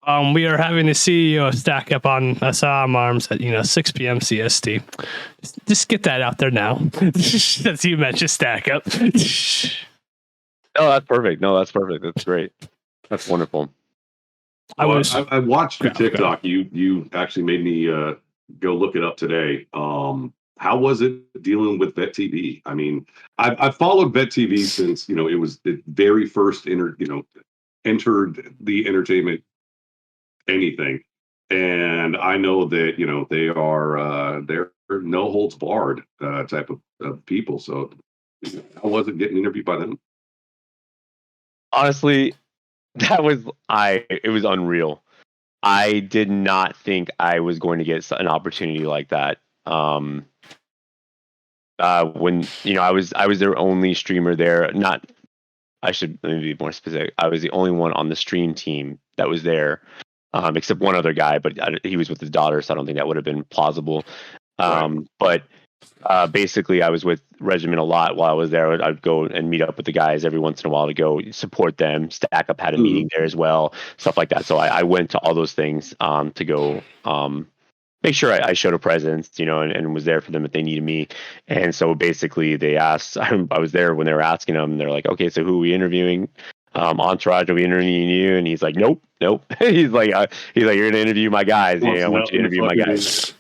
We are having the CEO stack up on Asylum Arms at 6 p.m. CST. Just get that out there now. As you mentioned, stack up. Oh, that's perfect. No, that's perfect. That's great. That's wonderful. I watched your TikTok. You actually made me go look it up today. How was it dealing with Vet TV? I mean, I've followed Vet TV since it was the very first entered the entertainment anything, and I know that they are they're no holds barred type of people. So I wasn't getting interviewed by them. Honestly, it was unreal. I did not think I was going to get an opportunity like that. When I was their only streamer there. Not, I should let me be more specific. I was the only one on the stream team that was there, except one other guy, but he was with his daughter, so I don't think that would have been plausible. But basically, I was with Regiment a lot while I was there. I'd go and meet up with the guys every once in a while to go support them. Stack Up had a meeting there as well, stuff like that. So I went to all those things to go make sure I showed a presence, and was there for them if they needed me. And so basically, they asked. I was there when they were asking him. They're like, "Okay, so who are we interviewing? Entourage, are we interviewing you?" And he's like, "Nope." He's like, "You're gonna interview my guys. I want you to interview my guys."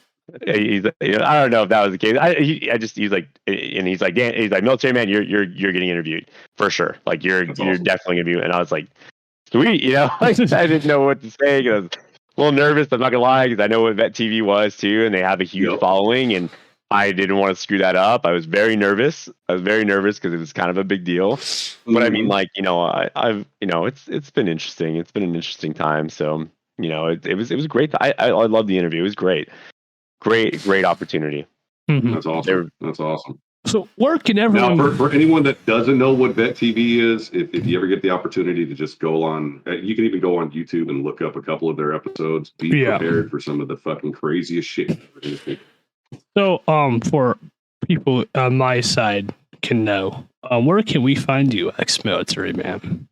He's, I don't know if that was the case. He's like, Dan, he's like, military man, you're getting interviewed for sure. Like you're definitely gonna be. And I was like, sweet, like I didn't know what to say. I was a little nervous. I'm not gonna lie, because I know what Vet TV was too, and they have a huge following, and I didn't want to screw that up. I was very nervous. Because it was kind of a big deal. But I mean, I've it's been interesting. It's been an interesting time. So it was great. I love the interview. It was great. Great opportunity. Mm-hmm. That's awesome. That's awesome. So where can everyone... Now, for anyone that doesn't know what Vet TV is, if you ever get the opportunity to just go on, you can even go on YouTube and look up a couple of their episodes. Be prepared for some of the fucking craziest shit. So, for people on my side can know, where can we find you, xmilitaryman?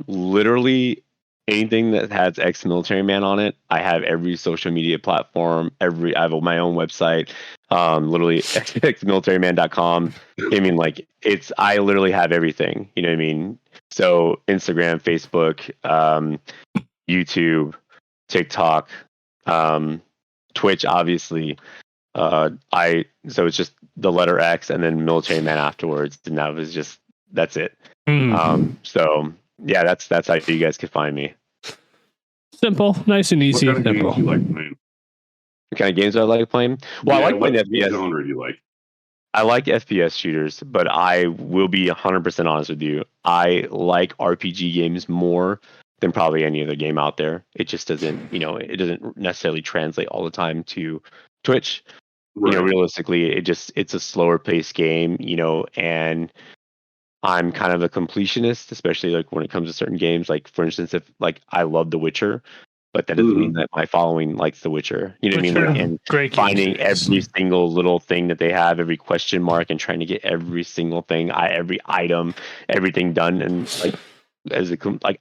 Literally anything that has xmilitaryman on it. I have every social media platform. I have my own website. Literally xmilitaryman.com. I mean, I literally have everything. You know what I mean? So Instagram, Facebook, YouTube, TikTok, Twitch, obviously. So it's just the letter X and then military man afterwards, and that's it. So yeah, that's how you guys can find me. Simple, nice and easy. What kind of games you like playing? What kind of games do I like playing? Well, I like playing FPS. What genre do you like? I like FPS shooters, but I will be 100% honest with you. I like RPG games more than probably any other game out there. It just doesn't, it doesn't necessarily translate all the time to Twitch. Right. Realistically, it's a slower paced game, and I'm kind of a completionist, especially when it comes to certain games. Like, for instance, if I love The Witcher, but that doesn't mean that my following likes The Witcher. You know what I mean? And great finding every single little thing that they have, every question mark, and trying to get every single thing, every item, everything done. And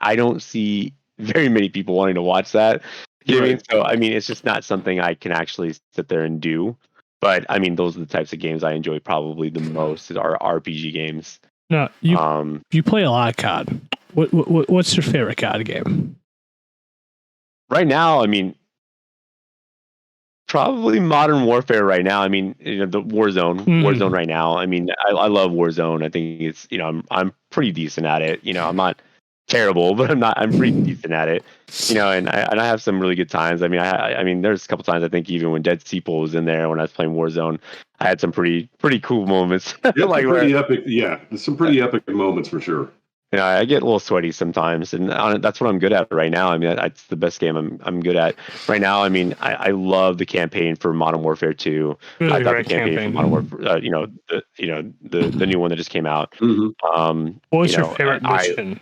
I don't see very many people wanting to watch that. You know what I mean? So I mean, it's just not something I can actually sit there and do. But I mean, those are the types of games I enjoy probably the most, is our RPG games. No, you play a lot of COD. What's your favorite COD game? Right now, I mean, probably Modern Warfare right now. I mean, the Warzone right now. I mean, I love Warzone. I think it's, I'm pretty decent at it. I'm not terrible, but I'm pretty decent at it. And I have some really good times. I mean, there's a couple times I think even when Dead Sequel was in there when I was playing Warzone, I had some pretty cool moments. Epic. Yeah, there's some pretty epic moments for sure. I get a little sweaty sometimes, and that's what I'm good at right now. I mean, it's the best game I'm good at right now. I mean, I love the campaign for Modern Warfare 2. Really I thought great the campaign for Modern Warfare, the new one that just came out. Mm-hmm. What was your favorite mission?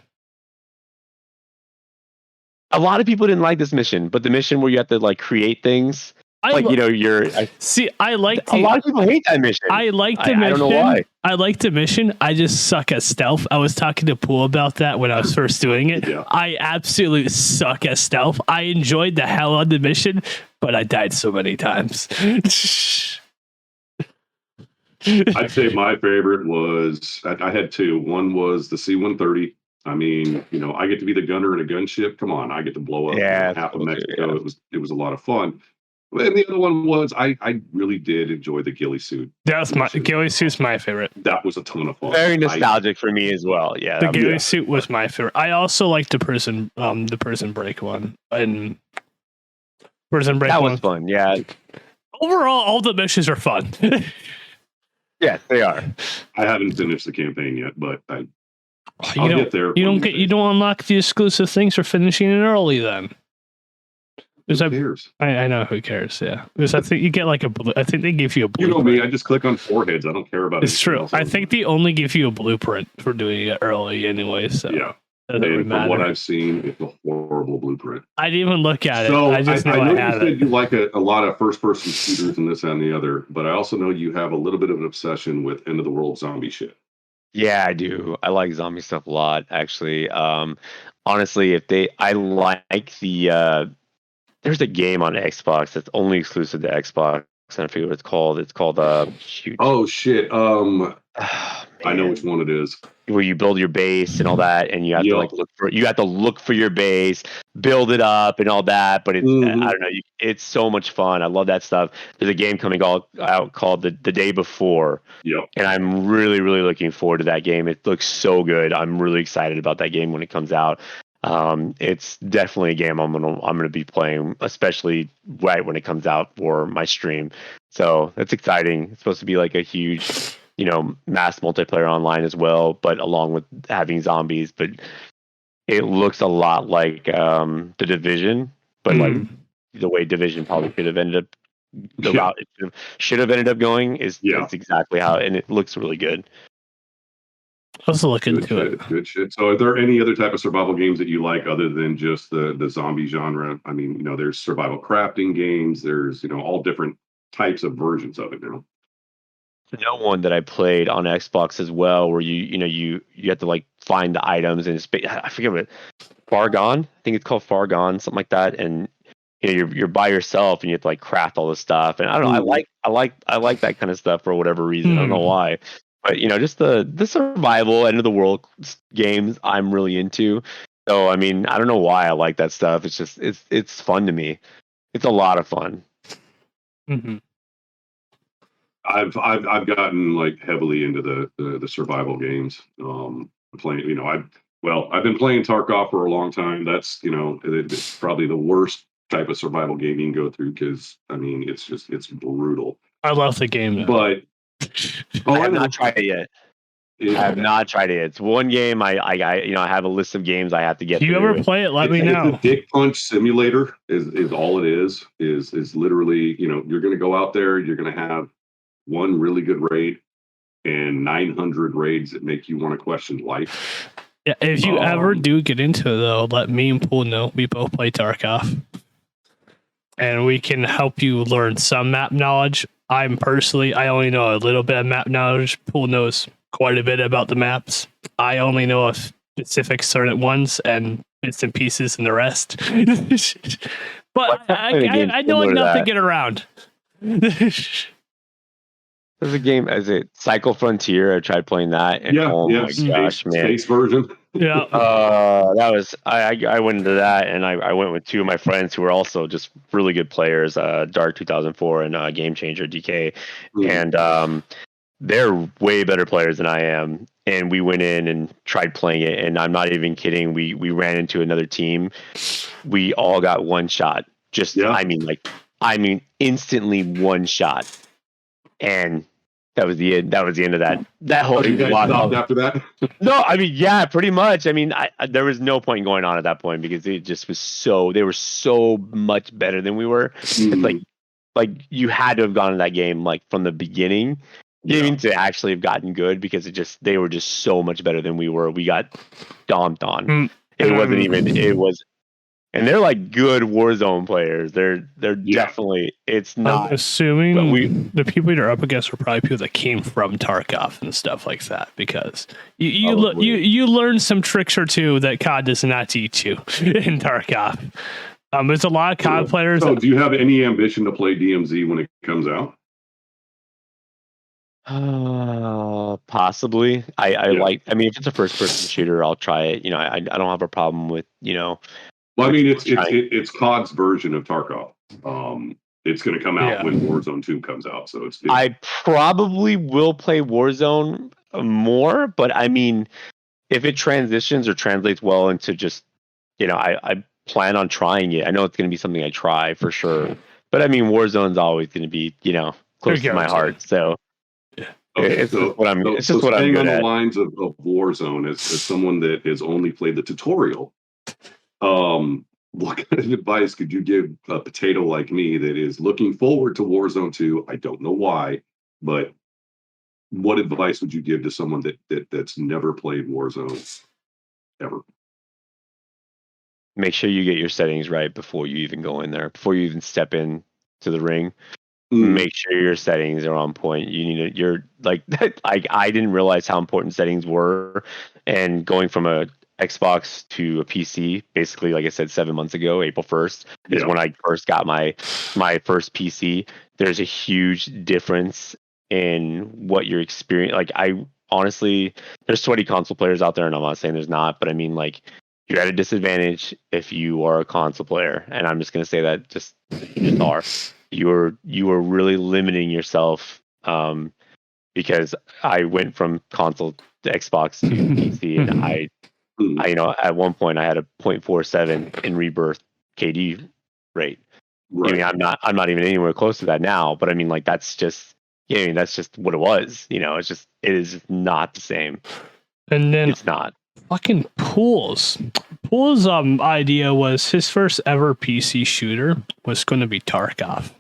A lot of people didn't like this mission, but the mission where you have to create things, I like, you're see. I like a lot of people hate that mission. I like the mission. I don't know why. I like the mission. I just suck at stealth. I was talking to Pool about that when I was first doing it. Yeah. I absolutely suck at stealth. I enjoyed the hell out of the mission, but I died so many times. I'd say my favorite was I had two. One was the C-130. I mean, I get to be the gunner in a gunship. Come on, I get to blow up half of Mexico. Yeah. It was a lot of fun. And the other one was I really did enjoy the ghillie suit. That's my ghillie suit's my favorite. That was a ton of fun. Very nostalgic for me as well. Yeah, The ghillie suit was my favorite. I also like the prison break one. And prison break that one was fun. Yeah. Overall, all the missions are fun. Yes, they are. I haven't finished the campaign yet, but I'll get there. You don't unlock the exclusive things for finishing it early then. Who cares? I know who cares. Yeah, because I think you get like I think they give you a blueprint. You know me. I just click on foreheads. I don't care about it. It's true. I think they only give you a blueprint for doing it early anyway. So yeah. Doesn't really matter. From what I've seen, it's a horrible blueprint. I didn't even look at it. So I just know I know had you said it. you like a lot of first-person shooters and this and the other, but I also know you have a little bit of an obsession with end-of-the-world zombie shit. Yeah, I do. I like zombie stuff a lot, actually. Honestly, I like the. There's a game on Xbox that's only exclusive to Xbox. I forget what it's called. It's called shoot. Oh shit. I know Man. which one it is. Where you build your base and all that, and you have to like look for your base, build it up, and all that. But it's I don't know. It's so much fun. I love that stuff. There's a game coming out called the Day Before. Yep. And I'm really looking forward to that game. It looks so good. I'm really excited about that game when it comes out. It's definitely a game I'm gonna be playing, especially right when it comes out for my stream. So that's exciting. It's supposed to be like a huge, mass multiplayer online as well, but along with having zombies. But it looks a lot like the Division, but like the way Division probably could have ended up, the route it should have ended up going is exactly how, and it looks really good. Let's look into it. Good shit. So, are there any other type of survival games that you like other than just the zombie genre? I mean, there's survival crafting games. There's all different types of versions of it now. No one that I played on Xbox as well, where you have to like find the items and I forget what Far Gone. I think it's called Far Gone, something like that. And you're by yourself and you have to like craft all this stuff. And I don't know. I like that kind of stuff for whatever reason. I don't know why. But just the survival end of the world games I'm really into. So I mean, I don't know why I like that stuff. It's just it's fun to me. It's a lot of fun. Mm-hmm. I've gotten like heavily into the survival games. Playing, I've been playing Tarkov for a long time. That's it's probably the worst type of survival game you can go through because I mean it's brutal. I love the game, though. But I have not tried it yet. I have not tried it. It's one game. I have a list of games I have to get. If you ever play it, let me know. It's a dick punch simulator. Is all it is. Is literally you're going to go out there. You're going to have one really good raid and 900 raids that make you want to question life. Yeah, if you ever do get into it, though, let me and Pool know. We both play Tarkov, and we can help you learn some map knowledge. I only know a little bit of map knowledge. Pool knows quite a bit about the maps. I only know of specific certain ones and bits and pieces and the rest. But I know enough to get around. There's a game, is it Cycle Frontier? I tried playing that. And my gosh, man. Space version. Yeah. That was I went into that and I went with two of my friends who were also just really good players, Dark 2004 and Game Changer DK. And they're way better players than I am. And we went in and tried playing it, and I'm not even kidding. We ran into another team. We all got one shot. I mean instantly one shot. And that was the end. That was the end of that. That whole you guys stopped after that. No, I mean, yeah, pretty much. I mean, there was no point going on at that point because it just was they were so much better than we were. It's like you had to have gone to that game like from the beginning, even to actually have gotten good because they were just so much better than we were. We got stomped on. It wasn't even. It was and they're like good Warzone players. They're definitely. It's not. I'm assuming but the people you're up against are probably people that came from Tarkov and stuff like that, because you learn some tricks or two that COD does not teach you in Tarkov. There's a lot of COD players. So, do you have any ambition to play DMZ when it comes out? Possibly. I like. I mean, if it's a first-person shooter, I'll try it. I don't have a problem with Well, I mean, it's COD's version of Tarkov. It's going to come out when Warzone 2 comes out, so it's. I probably will play Warzone more, but I mean, if it transitions or translates well into just, I plan on trying it. I know it's going to be something I try for sure, but I mean, Warzone's always going to be, close to my heart. So. Okay, it's just what I'm. It's just what I'm staying good on the at. lines of Warzone, as someone that has only played the tutorial, what kind of advice could you give a potato like me that is looking forward to Warzone 2? I don't know why, but what advice would you give to someone that's never played Warzone ever? Make sure you get your settings right before you even go in there. Before you even step in to the ring. Mm. Make sure your settings are on point. You need to. You're like I didn't realize how important settings were, and going from a Xbox to a PC, basically, like I said, 7 months ago, April 1st is when I first got my first PC. There's a huge difference in what you're experiencing. Like, I honestly, there's sweaty console players out there, and I'm not saying there's not, but I mean, like, you're at a disadvantage if you are a console player, and I'm just gonna say that just are. You are really limiting yourself, because I went from console to Xbox to PC, and I at one point I had a 0.47 in rebirth KD rate. Right. I mean, I'm not even anywhere close to that now, but I mean, like, that's just that's just what it was. It is not the same. And then it's not. Fucking Pool's idea was his first ever PC shooter was going to be Tarkov.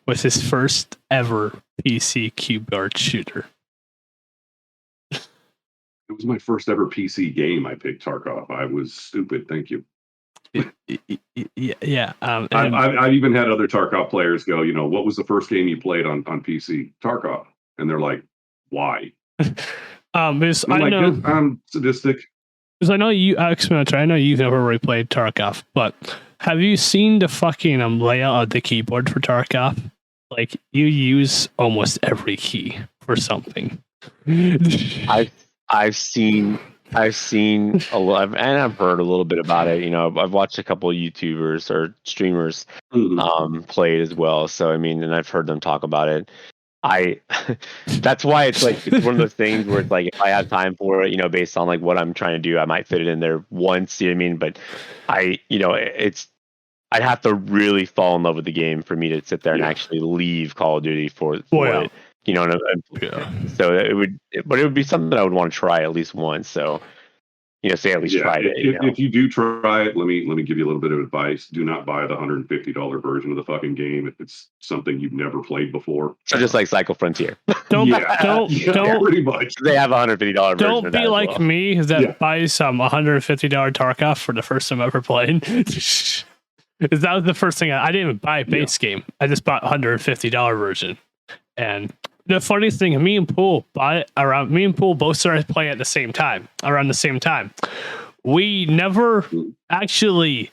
Was his first ever PC keyboard shooter. It was my first ever PC game. I picked Tarkov. I was stupid. Thank you. Yeah. I've even had other Tarkov players go, what was the first game you played on PC? Tarkov. And they're like, why? Because I'm sadistic. Because I know you, xmilitaryman, I know you've never really played Tarkov, but have you seen the fucking layout of the keyboard for Tarkov? Like, you use almost every key for something. I've seen a lot, and I've heard a little bit about it. I've watched a couple of YouTubers or streamers play it as well. So I mean, and I've heard them talk about it. That's why it's like, it's one of those things where it's like, if I have time for it, based on like what I'm trying to do, I might fit it in there once. You know what I mean? But I'd have to really fall in love with the game for me to sit there and actually leave Call of Duty for it. So it would be something that I would want to try at least once. So, say at least try it. If you do try it, let me give you a little bit of advice. Do not buy the $150 version of the fucking game if it's something you've never played before. So just like Cycle Frontier. Don't pretty much. They have $150 version. Don't be like me that buys some $150 Tarkov for the first time ever playing. That was the first thing I didn't even buy a base game. I just bought $150 version. And the funniest thing, me and Pool both started playing at the same time, around the same time. We never actually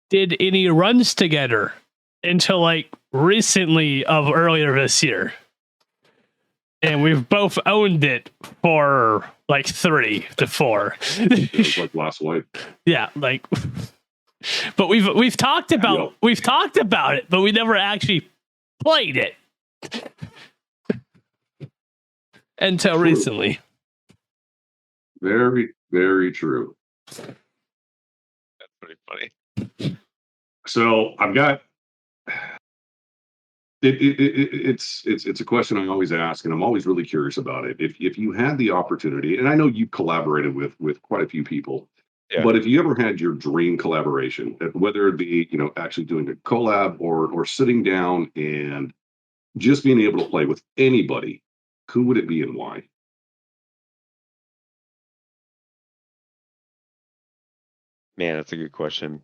did any runs together until like recently of earlier this year. And we've both owned it for like 3 to 4. It was like last wipe. Yeah, like, but we've talked about it, but we never actually played it until recently. Very, very true. That's pretty funny. So I've got it's a question I always ask, and I'm always really curious about it. If you had the opportunity, and I know you collaborated with quite a few people, but if you ever had your dream collaboration, whether it be actually doing a collab or sitting down and just being able to play with anybody, who would it be and why? Man, that's a good question.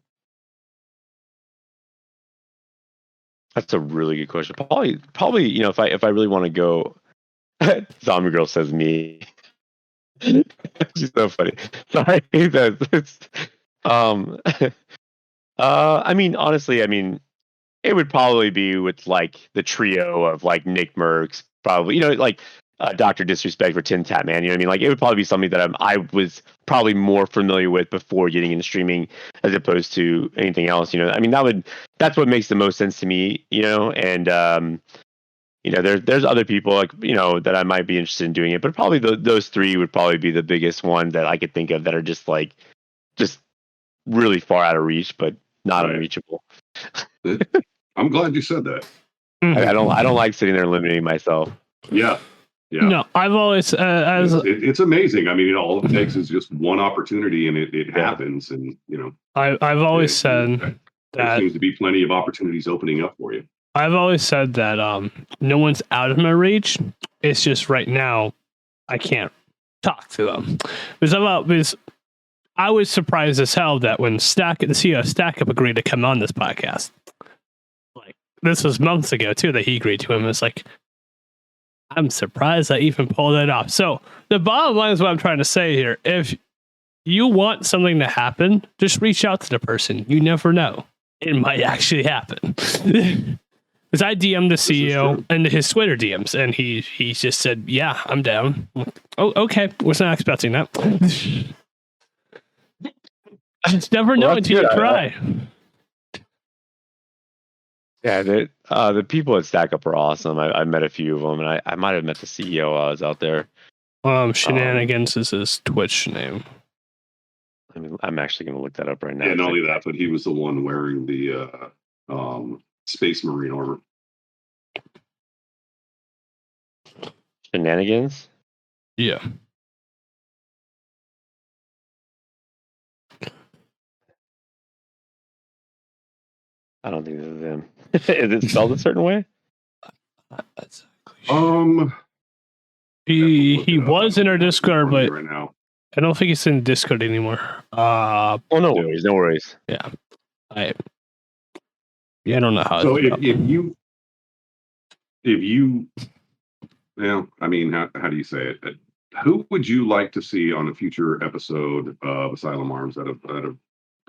That's a really good question. Probably, if I really want to go, Zombie Girl says me. She's so funny. Sorry, it's, um, I mean, honestly, it would probably be with like the trio of like Nick Merckx, probably, like Dr. Disrespect for Tin Tap Man. You know what I mean? Like it would probably be something that I was probably more familiar with before getting into streaming as opposed to anything else. I mean, that's what makes the most sense to me, and there's other people like, that I might be interested in doing it, but probably those three would probably be the biggest ones that I could think of that are just really far out of reach, but not unreachable. I'm glad you said that. I don't like sitting there limiting myself. Yeah. No, I've always it's amazing. I mean, all it takes is just one opportunity, and it happens. And I've always said that there seems to be plenty of opportunities opening up for you. I've always said that no one's out of my reach. It's just right now I can't talk to them because I was surprised as hell that when the CEO of Stack Up agreed to come on this podcast. Like this was months ago too that he agreed to him. It's like I'm surprised I even pulled it off. So the bottom line is what I'm trying to say here. If you want something to happen, just reach out to the person. You never know. It might actually happen. Because I DM'd the CEO and his Twitter DMs, and he just said, "Yeah, I'm down." Oh, okay. Was not expecting that. I just never know until you try. Yeah, the people at Stack Up are awesome. I met a few of them, and I might have met the CEO while I was out there. Shenanigans is his Twitch name. I'm actually going to look that up right now. Yeah, not only that, but he was the one wearing the Space Marine armor. Shenanigans? Yeah. I don't think this is him. Is it spelled a certain way? He was in our Discord, but right now. I don't think he's in Discord anymore. No worries. Yeah. I don't know how. So if you, I mean, how do you say it? Who would you like to see on a future episode of Asylum Arms out of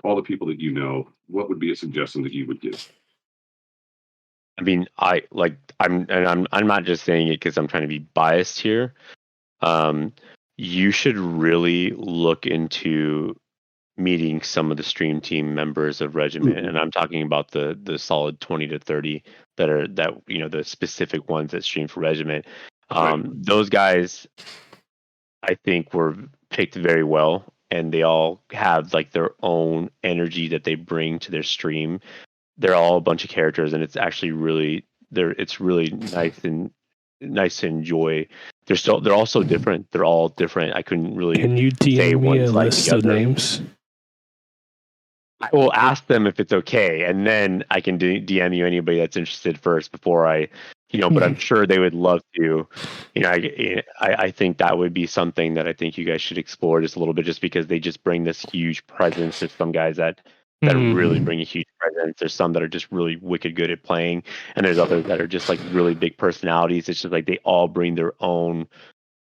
all the people that you know? What would be a suggestion that you would give? I mean, I'm not just saying it because I'm trying to be biased here. You should really look into meeting some of the stream team members of Regiment, and I'm talking about the solid 20 to 30 that the specific ones that stream for Regiment. Those guys, I think, were picked very well, and they all have like their own energy that they bring to their stream. They're all a bunch of characters, and it's actually really nice to enjoy. They're all so different. They're all different. I couldn't really. Can you DM me a list of names? I will ask them if it's okay, and then I can DM you anybody that's interested first before I, but I'm sure they would love to. I think that would be something that I think you guys should explore just a little bit, just because they just bring this huge presence. There's some guys that really bring a huge presence. There's some that are just really wicked good at playing, and there's others that are just like really big personalities. It's just like they all bring their own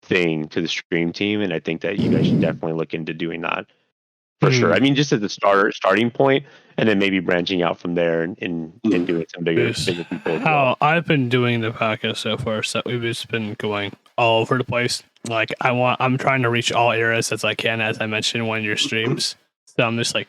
thing to the stream team, and I think that you guys should definitely look into doing that for sure. I mean, just as a starting point, and then maybe branching out from there and doing some bigger people. How I've been doing the podcast so far, so we've just been going all over the place. Like I'm trying to reach all areas as I can, as I mentioned in one of your streams. So I'm just like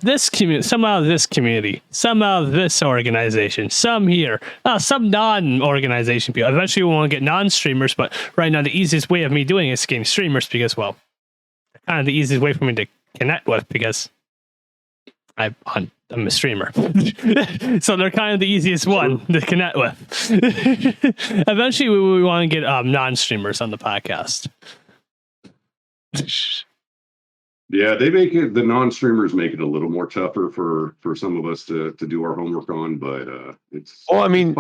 this community, some out of this community, some out of this organization, some here, some non-organization people. Eventually we want to get non-streamers, but right now the easiest way of me doing it is getting streamers, because, well, kind of the easiest way for me to connect with, because I'm a streamer. So they're kind of the easiest one to connect with. Eventually we want to get non-streamers on the podcast. Yeah, they make it. The non-streamers make it a little more tougher for some of us to do our homework on, but it's. Well, I mean,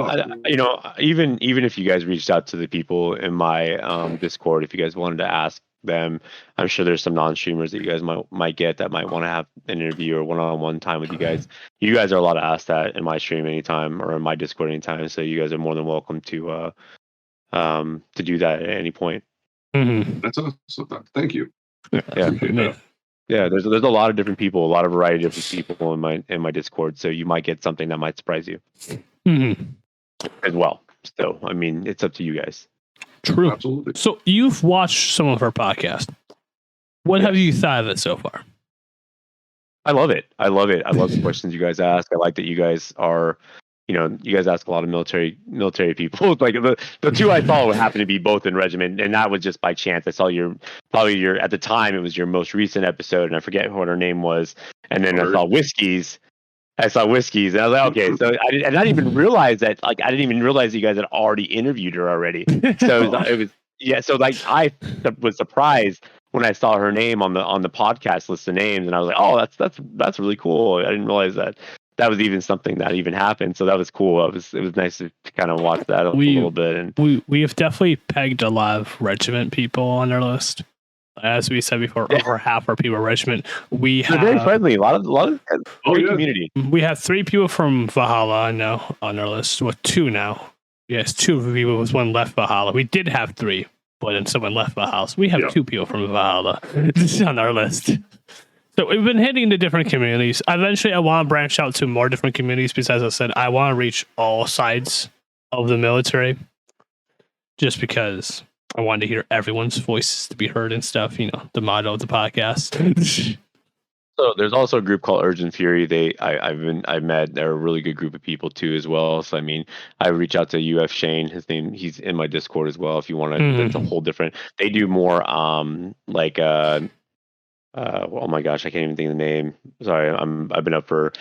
even if you guys reached out to the people in my Discord, if you guys wanted to ask them. I'm sure there's some non-streamers that you guys might get that might want to have an interview or one-on-one time with you guys. You guys are allowed to ask that in my stream anytime or in my Discord anytime. So you guys are more than welcome to do that at any point. Mm-hmm. That's awesome. Thank you. Yeah. Appreciate that. Yeah, there's a lot of different people, a lot of variety of different people in my Discord. So you might get something that might surprise you as well. So I mean, it's up to you guys. True. Absolutely. So you've watched some of our podcast. What have you thought of it so far? I love it. I love the questions you guys ask. I like that you guys are, you guys ask a lot of military people. Like the two I saw happen to be both in regiment, and that was just by chance. I saw your at the time it was your most recent episode, and I forget what her name was. And then I saw Whiskies, and I was like, okay. So I didn't even realize that. Like I didn't even realize you guys had already interviewed her already. So it was yeah. So like I was surprised when I saw her name on the podcast list of names, and I was like, oh, that's really cool. I didn't realize that was even something that even happened. So that was cool. It was nice to kind of watch that a little bit. And we have definitely pegged a lot of regiment people on our list. As we said before, over half our people are regiment. They're very friendly. A lot of community. We have 3 people from Valhalla now on our list. Well, 2 now. Yes, 2 people. Was one left Valhalla. We did have 3, but then someone left Valhalla. So we have 2 people from Valhalla on our list. So we've been hitting the different communities. Eventually, I want to branch out to more different communities because, as I said, I want to reach all sides of the military. Just because I wanted to hear everyone's voices to be heard and stuff. The motto of the podcast. So there's also a group called Urgent Fury. I've met. They're a really good group of people too, as well. So I mean, I reach out to UF Shane. He's in my Discord as well. If you want to, That's a whole different. They do more oh my gosh, I can't even think of the name. Sorry, I've been up for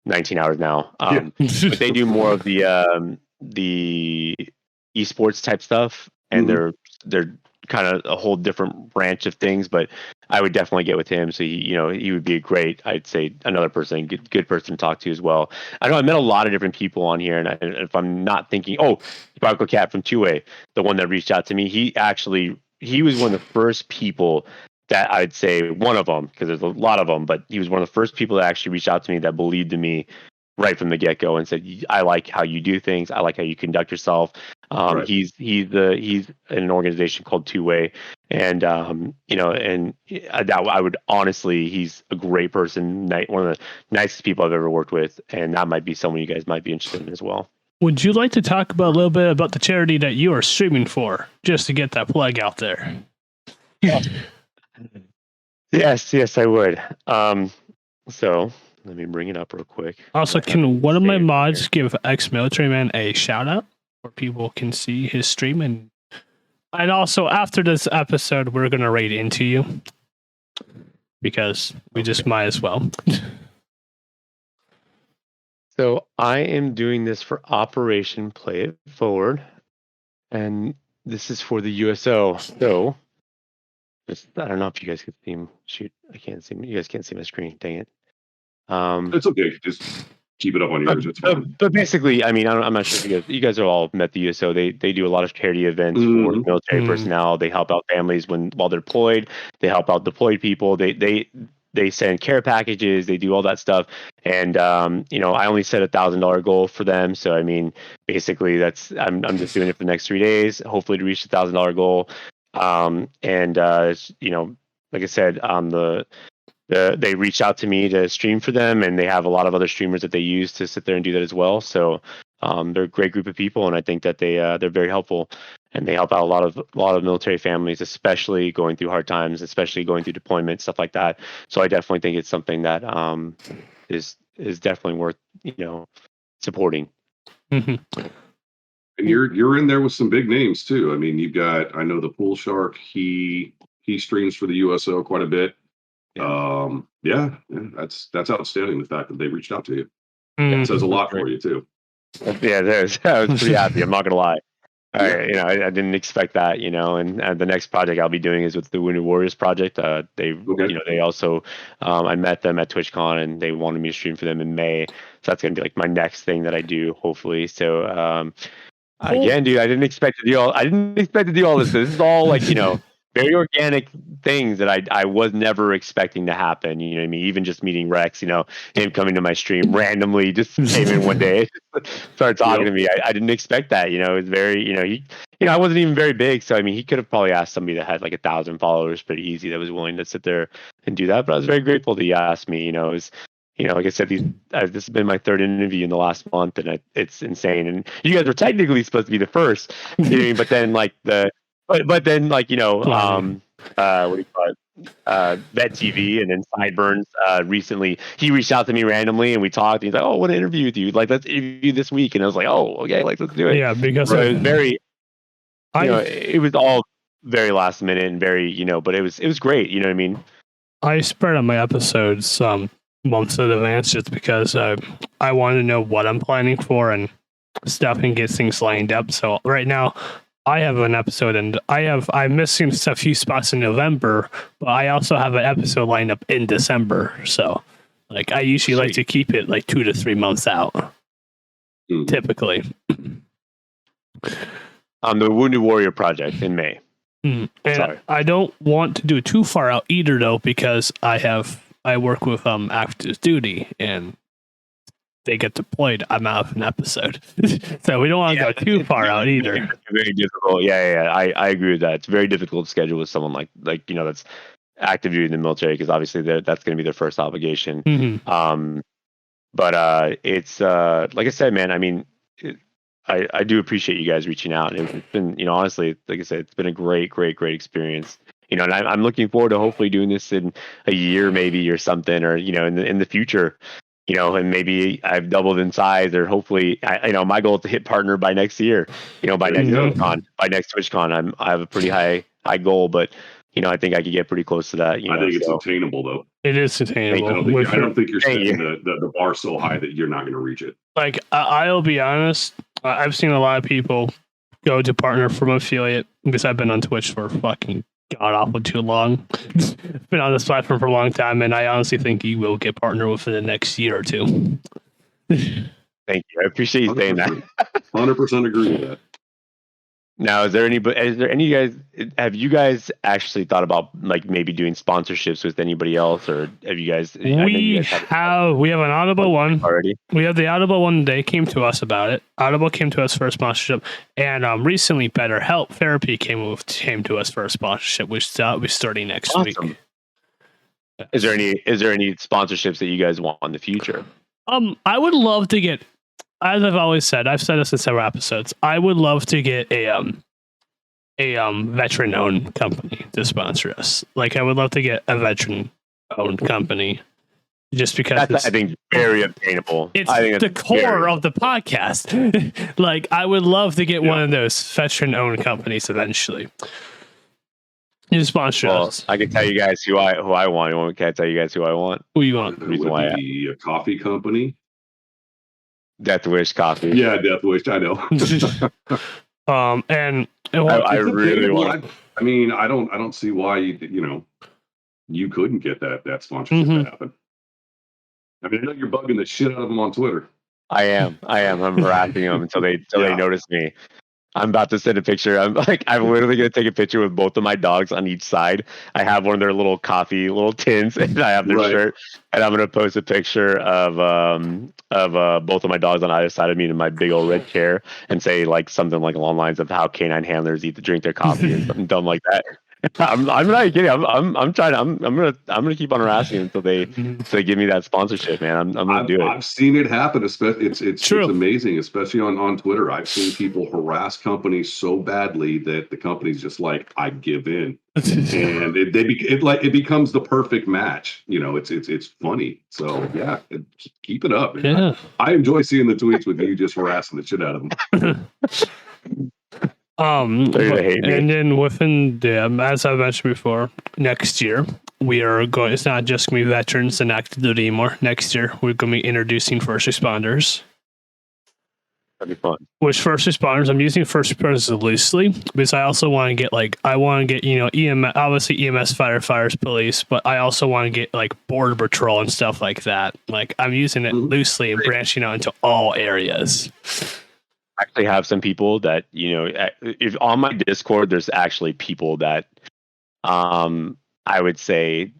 19 hours now. But they do more of the esports type stuff, and they're kind of a whole different branch of things. But I would definitely get with him. So he would be a great, I'd say, another person, good person to talk to as well. I know I met a lot of different people on here, and if I'm not thinking, Sparkle Cat from 2A, the one that reached out to me, he was one of the first people that I'd say, one of them, because there's a lot of them, but he was one of the first people that actually reached out to me that believed in me right from the get-go and said, I like how you do things. I like how you conduct yourself. Right. He's in an organization called 2-Way, and I would honestly, he's a great person, one of the nicest people I've ever worked with, and that might be someone you guys might be interested in as well. Would you like to talk about a little bit about the charity that you are streaming for, just to get that plug out there? Yes, I would. So let me bring it up real quick. Also, can one of my mods give xmilitaryman a shout out where people can see his stream? And also, after this episode, we're going to raid into you because we just might as well. So I am doing this for Operation Play It Forward, and this is for the USO. So I don't know if you guys can see him. Shoot, I can't see him. You guys can't see my screen. Dang it. It's okay. Just keep it up on yours. It's fine. But basically, I mean, I'm not sure if you guys are all met the USO. They do a lot of charity events for military personnel. They help out families while they're deployed. They help out deployed people. They send care packages. They do all that stuff. And I only set $1,000 goal for them. So I mean, basically, I'm just doing it for the next 3 days, hopefully to reach the $1,000 goal. Like I said, they reached out to me to stream for them, and they have a lot of other streamers that they use to sit there and do that as well. So they're a great group of people, and I think that they're very helpful, and they help out a lot of military families, especially going through hard times, especially going through deployment, stuff like that. So I definitely think it's something that is definitely worth supporting. Mm-hmm. And you're in there with some big names too. I mean, I know the Pool Shark. He streams for the USO quite a bit. That's outstanding. The fact that they reached out to you, it says a lot for you too. Yeah, I was pretty happy. I'm not gonna lie. I didn't expect that. And the next project I'll be doing is with the Wounded Warriors project. They also, I met them at TwitchCon, and they wanted me to stream for them in May. So that's gonna be like my next thing that I do, hopefully. So. Again, dude, I didn't expect to do all this. This is all like, very organic things that I was never expecting to happen. You know what I mean? Even just meeting Rex, you know, him coming to my stream randomly, just came in one day, started talking to me. I didn't expect that. You know, it was very, you know, I wasn't even very big, so I mean, he could have probably asked somebody that had like 1,000 followers pretty easy that was willing to sit there and do that. But I was very grateful that he asked me. You know, it was. You know, like I said, this has been my third interview in the last month, and it's insane. And you guys were technically supposed to be the first, you know what I mean? But then then you know, what do you call it? Vet TV and then Sideburns. Recently, he reached out to me randomly, and we talked. And he's like, "Oh, I want to interview with you. Like, let's interview this week." And I was like, "Oh, okay, like let's do it." Yeah, because so it was very, you know, it was all very last minute and very, you know, but it was great. You know what I mean? I spread out my episodes months in advance just because I want to know what I'm planning for and stuff and get things lined up. So right now I have an episode and I'm missing a few spots in November, but I also have an episode lined up in December. So like I usually like to keep it like 2 to 3 months out. Typically. On the Wounded Warrior project in May. And sorry. I don't want to do it too far out either though, because I work with active duty and they get deployed. I'm out of an episode. So we don't want to go too far out either. It's very difficult. Yeah. I agree with that. It's very difficult to schedule with someone like you know, that's active duty in the military, because obviously that's going to be their first obligation. Mm-hmm. But it's like I said, man, I mean, I do appreciate you guys reaching out. And it's been, you know, honestly, like I said, it's been a great experience. You know, and I'm looking forward to hopefully doing this in a year, maybe, or something, or you know, in the future. You know, and maybe I've doubled in size, or hopefully, you know, my goal is to hit partner by next year. You know, by next TwitchCon, I have a pretty high goal, but you know, I think I could get pretty close to that. You know, I think it's attainable, though. It is attainable. I don't think you're setting the bar so high that you're not going to reach it. Like, I'll be honest, I've seen a lot of people go to partner from affiliate because I've been on Twitch for fucking god awful too long. Been on this platform for a long time, and I honestly think you will get partner within the next year or two. Thank you. I appreciate you saying that. 100% agree with that. Now, is there any guys? Have you guys actually thought about like maybe doing sponsorships with anybody else, or have you guys? We have an Audible one already. We have the Audible one. They came to us about it. Audible came to us for a sponsorship, and recently BetterHelp Therapy came to us for a sponsorship, which we're starting next week. Is there any sponsorships that you guys want in the future? I would love to get. As I've always said, I've said this in several episodes. I would love to get a veteran-owned company to sponsor us. Like, I would love to get a veteran-owned company, just because I think very obtainable. It's the core of the podcast. Like, I would love to get one of those veteran-owned companies eventually. You sponsor us. I can tell you guys who I want. Can I tell you guys who I want? Who you want? Would it be a coffee company? Death Wish Coffee. Yeah, Death Wish. I know. And I really want. I mean, I don't see why you couldn't get that sponsorship to happen. I mean, I know you're bugging the shit out of them on Twitter. I am. I'm harassing them until they notice me. I'm about to send a picture. I'm literally going to take a picture with both of my dogs on each side. I have one of their little tins, and I have their shirt. And I'm going to post a picture of both of my dogs on either side of me in my big old red chair, and say like something like along the lines of how canine handlers drink their coffee or something dumb like that. I'm not kidding. I'm gonna keep on harassing until they give me that sponsorship, man. I'm gonna do it. I've seen it happen. It's amazing, especially on Twitter. I've seen people harass companies so badly that the company's just like, I give in, and it becomes the perfect match. You know, it's funny. So yeah, keep it up. Man. Yeah, I enjoy seeing the tweets with you just harassing the shit out of them. And then within as I mentioned before, next year we are going. It's not just going to be veterans and active duty anymore. Next year we're going to be introducing first responders. That'd be fun. Which first responders? I'm using first responders loosely because I also want to get EMS, obviously EMS, firefighters, police, but I also want to get like border patrol and stuff like that. Like I'm using it loosely and branching out into all areas. Actually have some people that if on my Discord there's actually people that I would say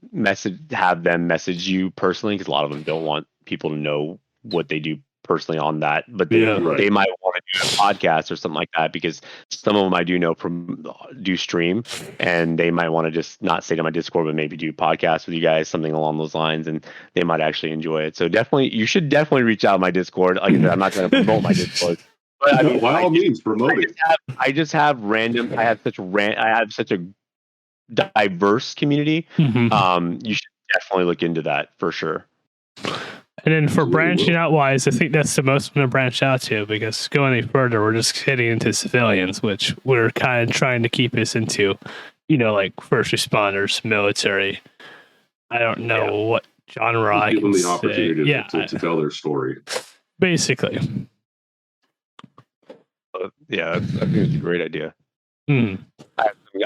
have them message you personally, because a lot of them don't want people to know what they do personally on that, but they might want to do a podcast or something like that, because some of them I do know do stream, and they might want to just not say to my Discord, but maybe do podcasts with you guys, something along those lines, and they might actually enjoy it. So you should definitely reach out to my Discord. Like I said, I'm not trying to promote my Discord, but I mean, by all means, promote it. I have such a diverse community. You should definitely look into that for sure. And then for branching out wise, I think that's the most I'm going to branch out to, because going any further, we're just hitting into civilians, which we're kind of trying to keep us into, like first responders, military. I don't know what genre I can the say. opportunity to tell their story. Basically. I think it's a great idea.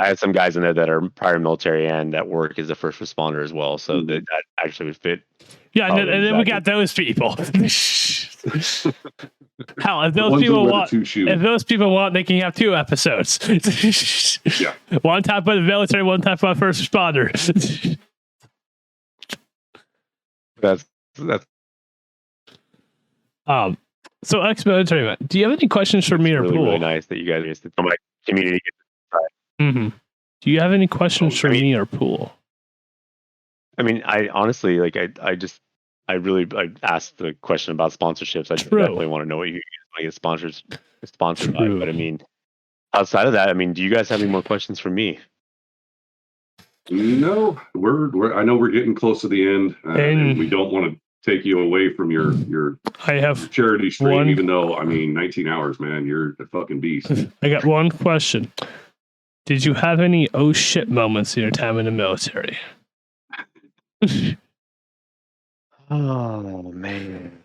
I have some guys in there that are prior military and that work as a first responder as well, so that actually would fit. Yeah, and then we got those people. Hell, if those people want, they can have 2 episodes. One type of the military, one type of first responder. That's. So ex-military, do you have any questions for me or Pool? Really nice that you guys used to tell my community. Do you have any questions for me or Pool? I mean, I honestly, I asked the question about sponsorships. I definitely want to know what you guys get sponsored by. But I mean, outside of that, I mean, do you guys have any more questions for me? No, I know we're getting close to the end, and we don't want to take you away from your charity stream, even though, I mean, 19 hours, man, you're a fucking beast. I got one question. Did you have any oh shit moments in your time in the military? Oh man.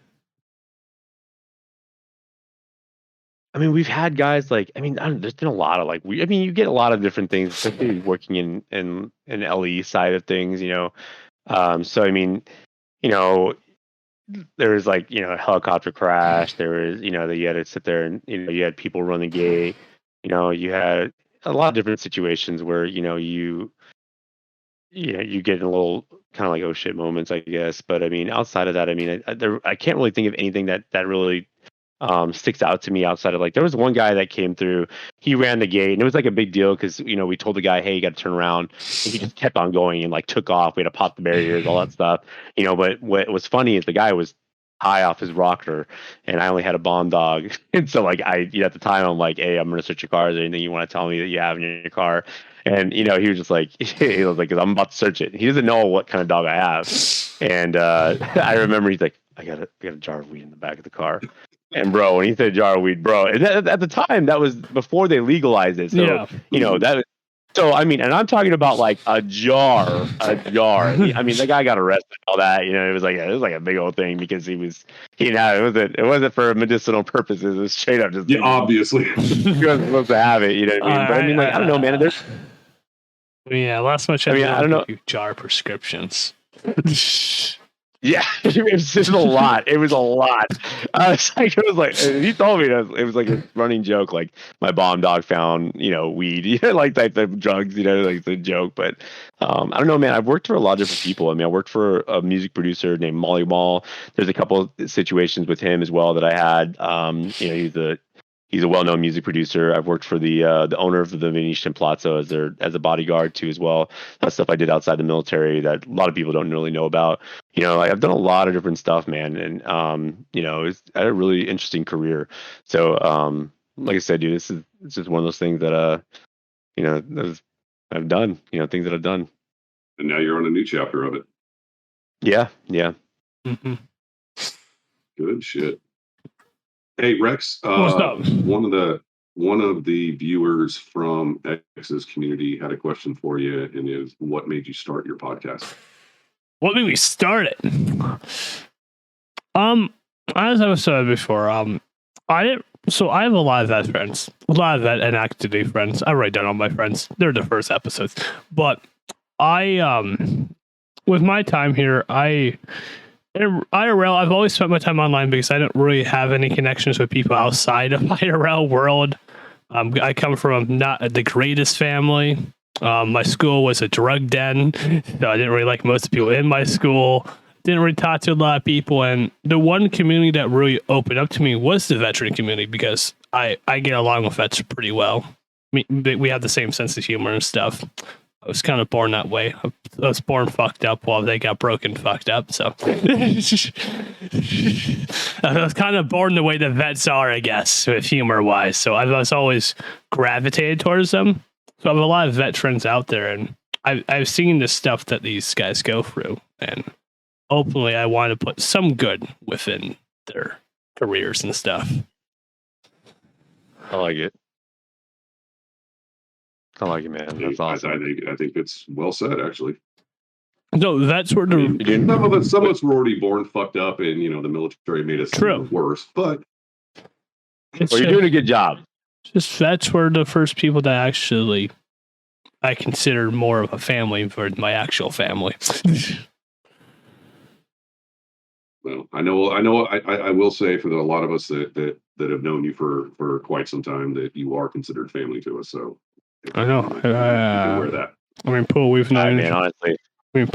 I mean, we've had guys there's been a lot of you get a lot of different things, especially working in LE side of things, so I mean, there was a helicopter crash. There was, that you had to sit there and, you had people run the gate. You had a lot of different situations where, you get in a little kind of oh shit moments, I guess. But I mean, outside of that, I mean, I can't really think of anything that really sticks out to me outside of there was one guy that came through. He ran the gate, and it was a big deal because we told the guy, hey, you got to turn around, and he just kept on going and took off. We had to pop the barriers, all that stuff. But what was funny is the guy was high off his rocker, and I only had a bomb dog, and so at the time I'm like, hey, I'm gonna search your car. Is there anything you want to tell me that you have in your car? And he was just he was I'm about to search it. He doesn't know what kind of dog I have, and I remember he's like, I got a jar of weed in the back of the car. And bro, when he said jar of weed, bro, at the time that was before they legalized it. So that. So I mean, and I'm talking about a jar. I mean, the guy got arrested and all that. It was a big old thing because he it wasn't for medicinal purposes. It was straight up just obviously he wasn't supposed to have it. You know what I mean? But I mean, I don't know, man. Last much I don't know. Jar prescriptions. Yeah, it was just a lot. It was a lot. He told me that it was a running joke. My bomb dog found, weed, type of drugs, the joke. But I don't know, man. I've worked for a lot of different people. I mean, I worked for a music producer named Molly Wall. There's a couple of situations with him as well that I had. He's a well-known music producer. I've worked for the owner of the Venetian Palazzo as a bodyguard too as well. That's stuff I did outside the military that a lot of people don't really know about. I've done a lot of different stuff, man, and it's I had a really interesting career. So, like I said, dude, it's just one of those things that I've done. Things that I've done. And now you're on a new chapter of it. Yeah. Mm-hmm. Good shit. Hey Rex, what's up? One of the viewers from X's community had a question for you, and is what made you start your podcast? What made me start it? As I was said before, I have a lot of vet friends, a lot of vet and active duty friends. I write down all my friends. They're the first episodes, but with my time here, IRL, I've always spent my time online because I don't really have any connections with people outside of IRL world. I come from not the greatest family. My school was a drug den, so I didn't really like most of the people in my school. Didn't really talk to a lot of people, and the one community that really opened up to me was the veteran community because I get along with vets pretty well. I mean, we have the same sense of humor and stuff. I was kind of born that way. I was born fucked up while they got broken fucked up. So I was kind of born the way the vets are, I guess, humor wise. So I was always gravitated towards them. So I have a lot of vet friends out there, and I've seen the stuff that these guys go through, and hopefully I want to put some good within their careers and stuff. I like it. I like it, man. That's awesome. I think it's well said, actually. No, that's where Some of us were already born fucked up, and the military made us worse. But you're doing a good job. Just vets were the first people that actually I considered more of a family for my actual family. Well, I will say for a lot of us that have known you for quite some time that you are considered family to us. So I know. Wear that. I mean, Paul, we've known. Honestly.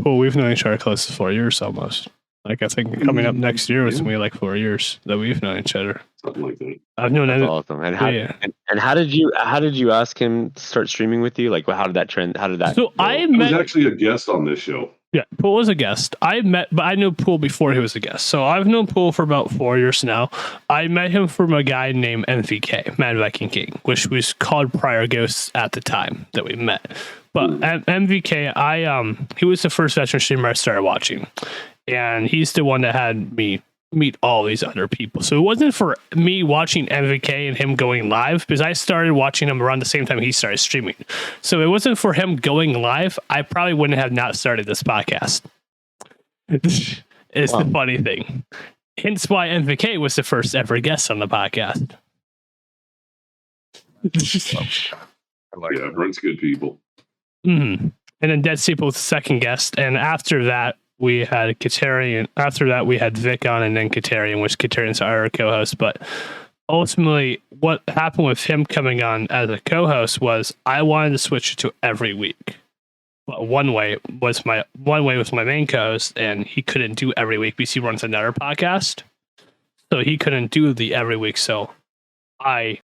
Paul, we've known each other close to 4 years almost. Like I think coming up next year is gonna be like 4 years that we've known each other. Something like that. I've known That's awesome. And how did you ask him to start streaming with you? Like, how did that trend? How did that? So I was actually a guest on this show. Yeah, Pool was a guest. But I knew Pool before he was a guest. So I've known Pool for about 4 years now. I met him from a guy named MVK, Mad Viking King, which was called Prior Ghosts at the time that we met. But MVK, he was the first veteran streamer I started watching, and he's the one that had me meet all these other people. So it wasn't for me watching MVK and him going live, because I started watching him around the same time he started streaming. So it wasn't for him going live. I probably wouldn't have not started this podcast. It's the funny thing. Hence why MVK was the first ever guest on the podcast. Yeah, Brent's good people. Mm-hmm. And then Dead Steeple was the second guest, and after that we had Katarian. After that, we had Vic on, and then Katarian, which Katarian's our co-host. But ultimately, what happened with him coming on as a co-host was I wanted to switch it to every week. But one way was my main co-host, and he couldn't do every week because he runs another podcast, so he couldn't do the every week. So I